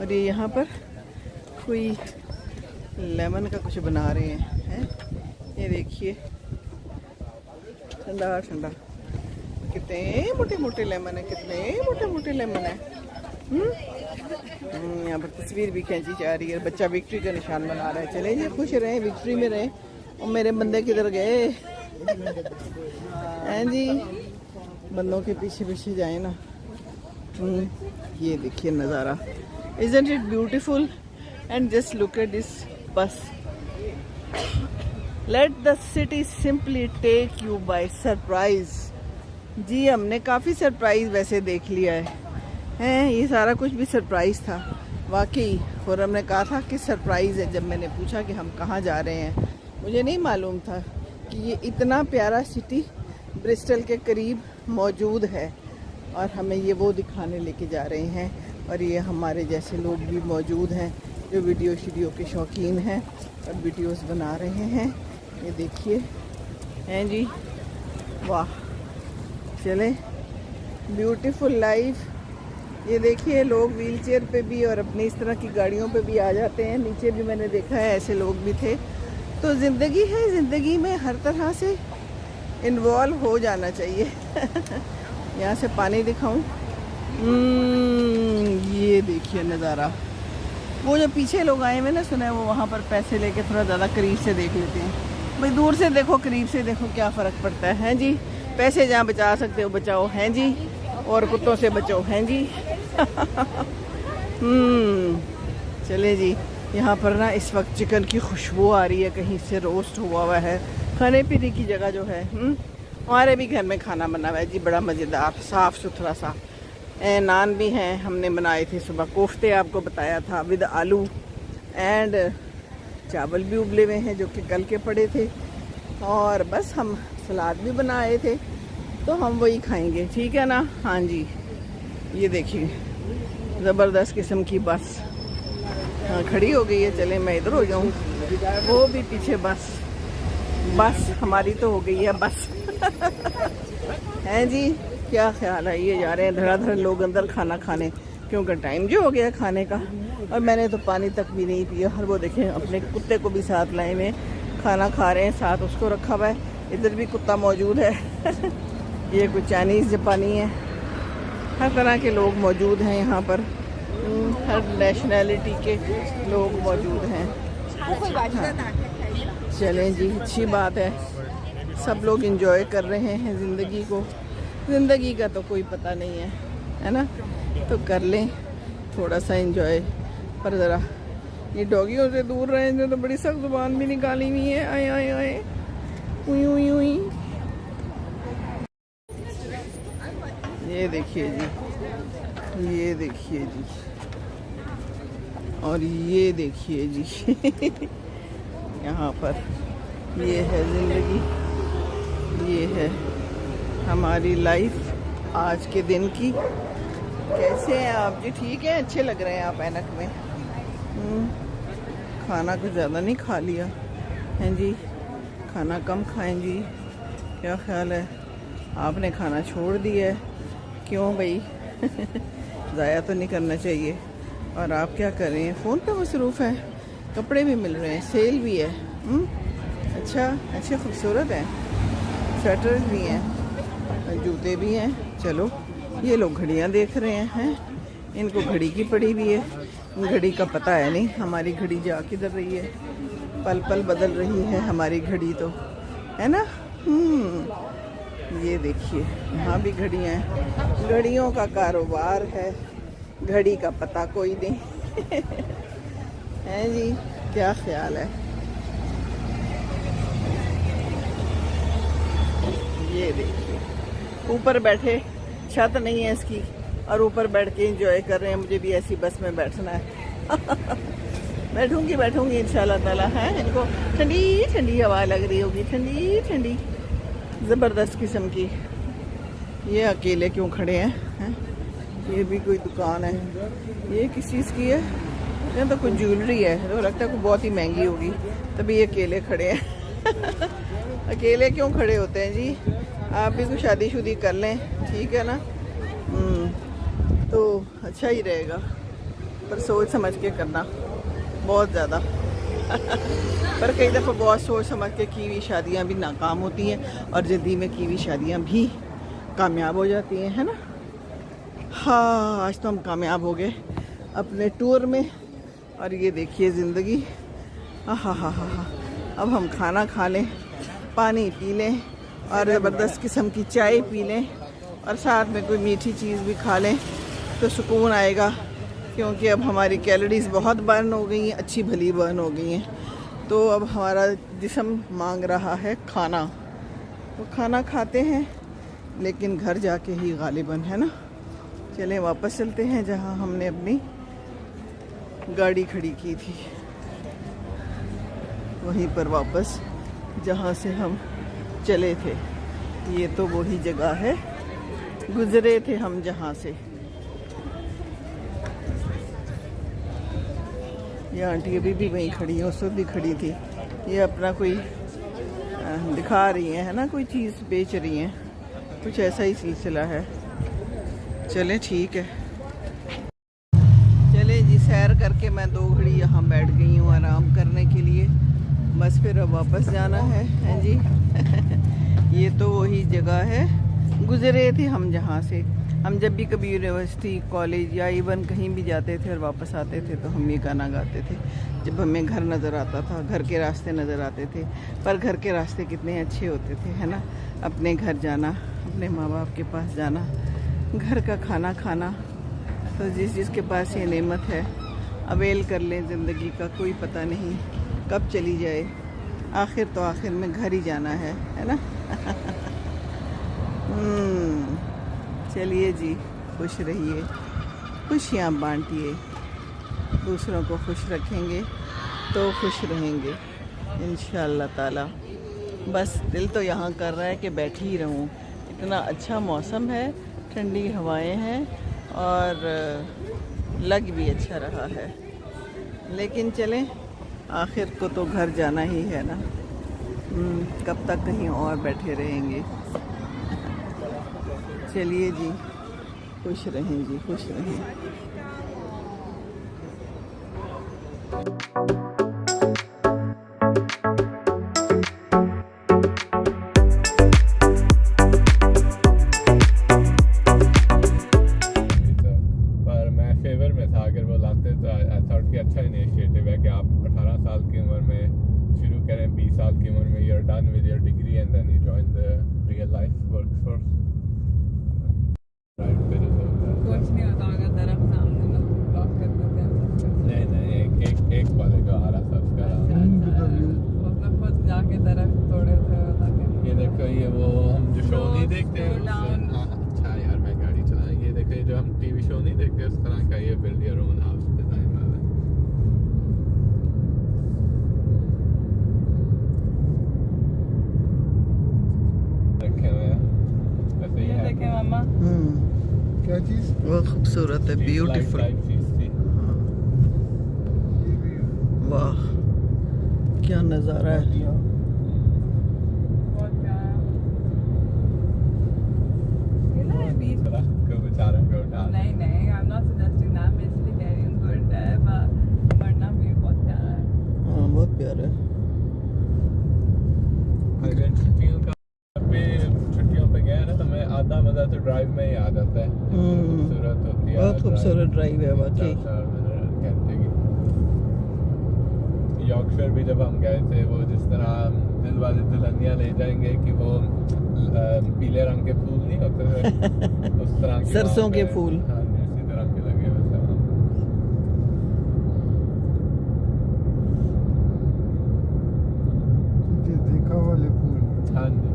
और ये यहाँ पर कोई लेमन का कुछ बना रहे हैं। ये देखिए, ठंडा ठंडा, कितने मोटे मोटे लेमन है, कितने मोटे मोटे लेमन है। यहाँ पर तस्वीर भी खींची जा रही है। बच्चा विक्ट्री का निशान बना रहा है। चले जी, खुश रहें, विक्ट्री में रहें। और मेरे बंदे किधर गए हैं जी? बंदों के पीछे पीछे जाए ना। ये देखिए नज़ारा, isn't it beautiful? And just look at this bus. Let the city simply take you by surprise. जी, हमने काफ़ी सरप्राइज वैसे देख लिया है। ये सारा कुछ भी सरप्राइज था वाकई। और हमने कहा था कि सरप्राइज़ है। जब मैंने पूछा कि हम कहाँ जा रहे हैं, मुझे नहीं मालूम था कि ये इतना प्यारा सिटी ब्रिस्टल के करीब मौजूद है और हमें ये वो दिखाने लेके जा रहे हैं। और ये हमारे जैसे लोग भी मौजूद हैं जो वीडियो के शौकीन हैं और वीडियोस बना रहे हैं। ये देखिए, हैं जी, वाह। चलें, ब्यूटीफुल लाइफ। ये देखिए, लोग व्हीलचेयर पे भी और अपनी इस तरह की गाड़ियों पे भी आ जाते हैं। नीचे भी मैंने देखा है ऐसे लोग भी थे। तो ज़िंदगी है, ज़िंदगी में हर तरह से इन्वॉल्व हो जाना चाहिए। यहाँ से पानी दिखाऊं, ये देखिए नज़ारा। वो जो पीछे लोग आए हुए ना, सुना है वो वहाँ पर पैसे लेके थोड़ा ज़्यादा करीब से देख लेते हैं। भाई दूर से देखो, करीब से देखो, क्या फ़र्क पड़ता है जी। पैसे जहाँ बचा सकते हो बचाओ, हैं जी, और कुत्तों से बचो, हैं जी। चले जी, यहाँ पर ना इस वक्त चिकन की खुशबू आ रही है, कहीं से रोस्ट हुआ है। खाने पीने की जगह जो है, हमारे भी घर में खाना बना हुआ है जी, बड़ा मज़ेदार, साफ़ सुथरा सा। नान भी हैं, हमने बनाए थे सुबह। कोफ्ते आपको बताया था विद आलू, एंड चावल भी उबले हुए हैं जो कि कल के पड़े थे। और बस हम सलाद भी बनाए थे, तो हम वही खाएंगे, ठीक है ना। हाँ जी, ये देखिए ज़बरदस्त किस्म की बस खड़ी हो गई है। चले मैं इधर हो जाऊँ, वो भी पीछे बस हमारी तो हो गई है बस। हैं जी, क्या ख्याल है? ये जा रहे हैं धड़ाधड़ लोग अंदर खाना खाने, क्योंकि टाइम जो हो गया खाने का। और मैंने तो पानी तक भी नहीं पिया। और वो देखें, अपने कुत्ते को भी साथ लाए हुए, खाना खा रहे हैं, साथ उसको रखा हुआ है। इधर भी कुत्ता मौजूद है। ये कुछ चाइनीज़ जापानी है, हर तरह के लोग मौजूद हैं यहाँ पर। हर नेशनैलिटी के लोग मौजूद हैं। हाँ। चलें जी, अच्छी बात है, सब लोग एंजॉय कर रहे हैं ज़िंदगी को। ज़िंदगी का तो कोई पता नहीं है ना, तो कर लें थोड़ा सा एंजॉय। पर ज़रा ये डॉगियों से दूर रहें, जो तो बड़ी सख्त ज़ुबान भी निकाली हुई है। आए आए आए, उई उई उई। ये देखिए जी, ये देखिए जी, और ये देखिए जी। यहाँ पर ये है ज़िंदगी, ये है हमारी लाइफ आज के दिन की। कैसे हैं आप जी? ठीक है, अच्छे लग रहे हैं आप ऐनक में। खाना कुछ ज़्यादा नहीं खा लिया हैं जी, खाना कम खाएं जी। क्या ख्याल है? आपने खाना छोड़ दिया है, क्यों भाई? ज़ाया तो नहीं करना चाहिए। और आप क्या कर रहे हैं? फ़ोन पे मसरूफ़ हैं। कपड़े भी मिल रहे हैं, सेल भी है। अच्छा, अच्छे खूबसूरत हैं, स्वेटर्स भी हैं, जूते भी हैं। चलो, ये लोग घड़ियाँ देख रहे हैं, इनको घड़ी की पड़ी हुई है। घड़ी का पता है नहीं हमारी घड़ी जा किधर रही है, पल पल बदल रही है हमारी घड़ी तो, है ना। ये देखिए यहाँ भी घड़ियाँ हैं, घड़ियों का कारोबार है, घड़ी का पता कोई नहीं। है जी, क्या ख्याल है? ये देखिए ऊपर बैठे, छत नहीं है इसकी, और ऊपर बैठ के एंजॉय कर रहे हैं। मुझे भी ऐसी बस में बैठना है। बैठूंगी इंशाल्लाह ताला। है, इनको ठंडी ठंडी हवा लग रही होगी, ठंडी ठंडी ज़बरदस्त किस्म की। ये अकेले क्यों खड़े हैं? ये भी कोई दुकान है, ये किस चीज़ की है? ये तो कुछ ज्वेलरी है, तो लगता है कुछ बहुत ही महंगी होगी, तभी ये अकेले खड़े हैं। अकेले क्यों खड़े होते हैं जी? आप भी कुछ शादीशुदी कर लें, ठीक है ना, तो अच्छा ही रहेगा, पर सोच समझ के करना बहुत ज़्यादा। पर कई दफ़ा बहुत सोच समझ के की हुई शादियाँ भी नाकाम होती हैं, और जल्दी में की हुई शादियाँ भी कामयाब हो जाती हैं, है ना। हाँ, आज तो हम कामयाब हो गए अपने टूर में। और ये देखिए ज़िंदगी, हाँ। अब हम खाना खा लें, पानी पी लें, और ज़बरदस्त किस्म की चाय पी लें, और साथ में कोई मीठी चीज़ भी खा लें तो सुकून आएगा। क्योंकि अब हमारी कैलोरीज़ बहुत बर्न हो गई हैं, अच्छी भली बर्न हो गई हैं, तो अब हमारा जिस्म मांग रहा है खाना। तो खाना खाते हैं, लेकिन घर जाके ही गालिबन, है ना। चलें वापस चलते हैं जहाँ हमने अपनी गाड़ी खड़ी की थी, वहीं पर वापस जहाँ से हम चले थे। ये तो वही जगह है, गुजरे थे हम जहाँ से। ये आंटी अभी भी वहीं खड़ी है, उस वक्त भी खड़ी थी। ये अपना कोई दिखा रही है ना, कोई चीज़ बेच रही हैं, कुछ ऐसा ही सिलसिला है। चले ठीक है, चले जी, सैर करके मैं 2 घड़ी यहाँ बैठ गई हूँ आराम करने के लिए। बस फिर अब वापस जाना है जी। ये तो वही जगह है, गुजरे थे हम जहाँ से। हम जब भी कभी यूनिवर्सिटी, कॉलेज या इवन कहीं भी जाते थे और वापस आते थे तो हम ये गाना गाते थे। जब हमें घर नज़र आता था, घर के रास्ते नज़र आते थे, पर घर के रास्ते कितने अच्छे होते थे, है ना। अपने घर जाना, अपने माँ बाप के पास जाना, घर का खाना खाना। तो जिसके पास ये नेमत है, अवेल कर लें ज़िंदगी का, कोई पता नहीं कब चली जाए। आखिर तो आखिर में घर ही जाना है ना। चलिए जी, खुश रहिए, खुशियाँ बांटिए, दूसरों को खुश रखेंगे तो खुश रहेंगे इंशाअल्लाह ताला। बस दिल तो यहाँ कर रहा है कि बैठी ही रहूँ, इतना अच्छा मौसम है, ठंडी हवाएं हैं, और लग भी अच्छा रहा है। लेकिन चलें, आखिर को तो घर जाना ही है ना। कब तक कहीं और बैठे रहेंगे। चलिए जी, खुश रहें जी, खुश रहें। पर मैं फेवर में था, अगर वो लाते तो आई थॉट कि अच्छा इनिशिएटिव है कि आप 18 साल की उम्र में शुरू करें, 20 साल की उम्र में you are done with your degree and then you join the real life workforce. कुछ नहीं होता अगर तरफ सामने लोग बात कर देते हैं। नहीं, एक वाले को आ रहा था उसका मतलब खुद जाके तरफ तोड़े थे ताकि ये देखो, ये वो हम जो शो नहीं देखते हैं अच्छा यार मैं गाड़ी चला, ये देखो जो हम टीवी शो नहीं देखते उस तरह का ये build your own house design वाला रखे हुए हैं। वैसे ही है, देखे मामा, क्या चीज़? वो खूबसूरत है, ब्यूटीफुल। वाह, क्या नज़ारा है। बहुत प्यारा। तो ड्राइव में ही आ जाता है, खूबसूरत होती है, बहुत खूबसूरत ड्राइव है वाकई। यॉर्कशायर भी जब हम गए थे, वो जिस तरह दिल वाले दुल्हनिया ले जाएंगे कि वो पीले रंग के फूल नहीं होते थे, उस तरह के सरसों के फूल, हाँ उसी तरह के लगे हुए थे। ये देखा वाले फूल। हाँ जी,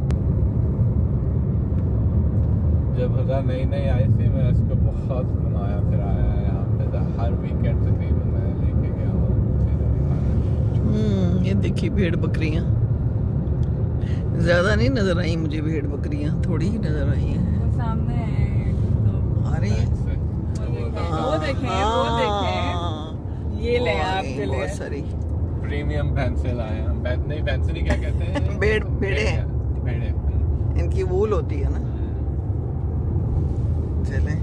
जब हज़ा नई नई आई थी मैं इसको बहुत घुमाया फिराया है यहाँ पे, तो हर वीकेंड तकरीबन मैं लेके गया हूँ। ये देखिए भेड़ बकरियां, ज्यादा नहीं नजर आई मुझे भेड़ बकरियां, थोड़ी ही नजर आई हैं। वो सामने है आ रही है, वो देखें ये ले आपके लिए बहुत सारी प्रीमियम भैंसे लाए हैं हम। नहीं भैंसे नहीं, क्या कहते हैं, भेड़े हैं, भेड़े। इनकी वूल होती है ना। चले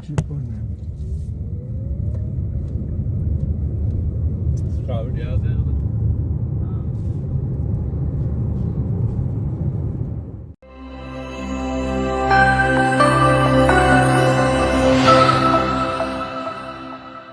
चिपन है।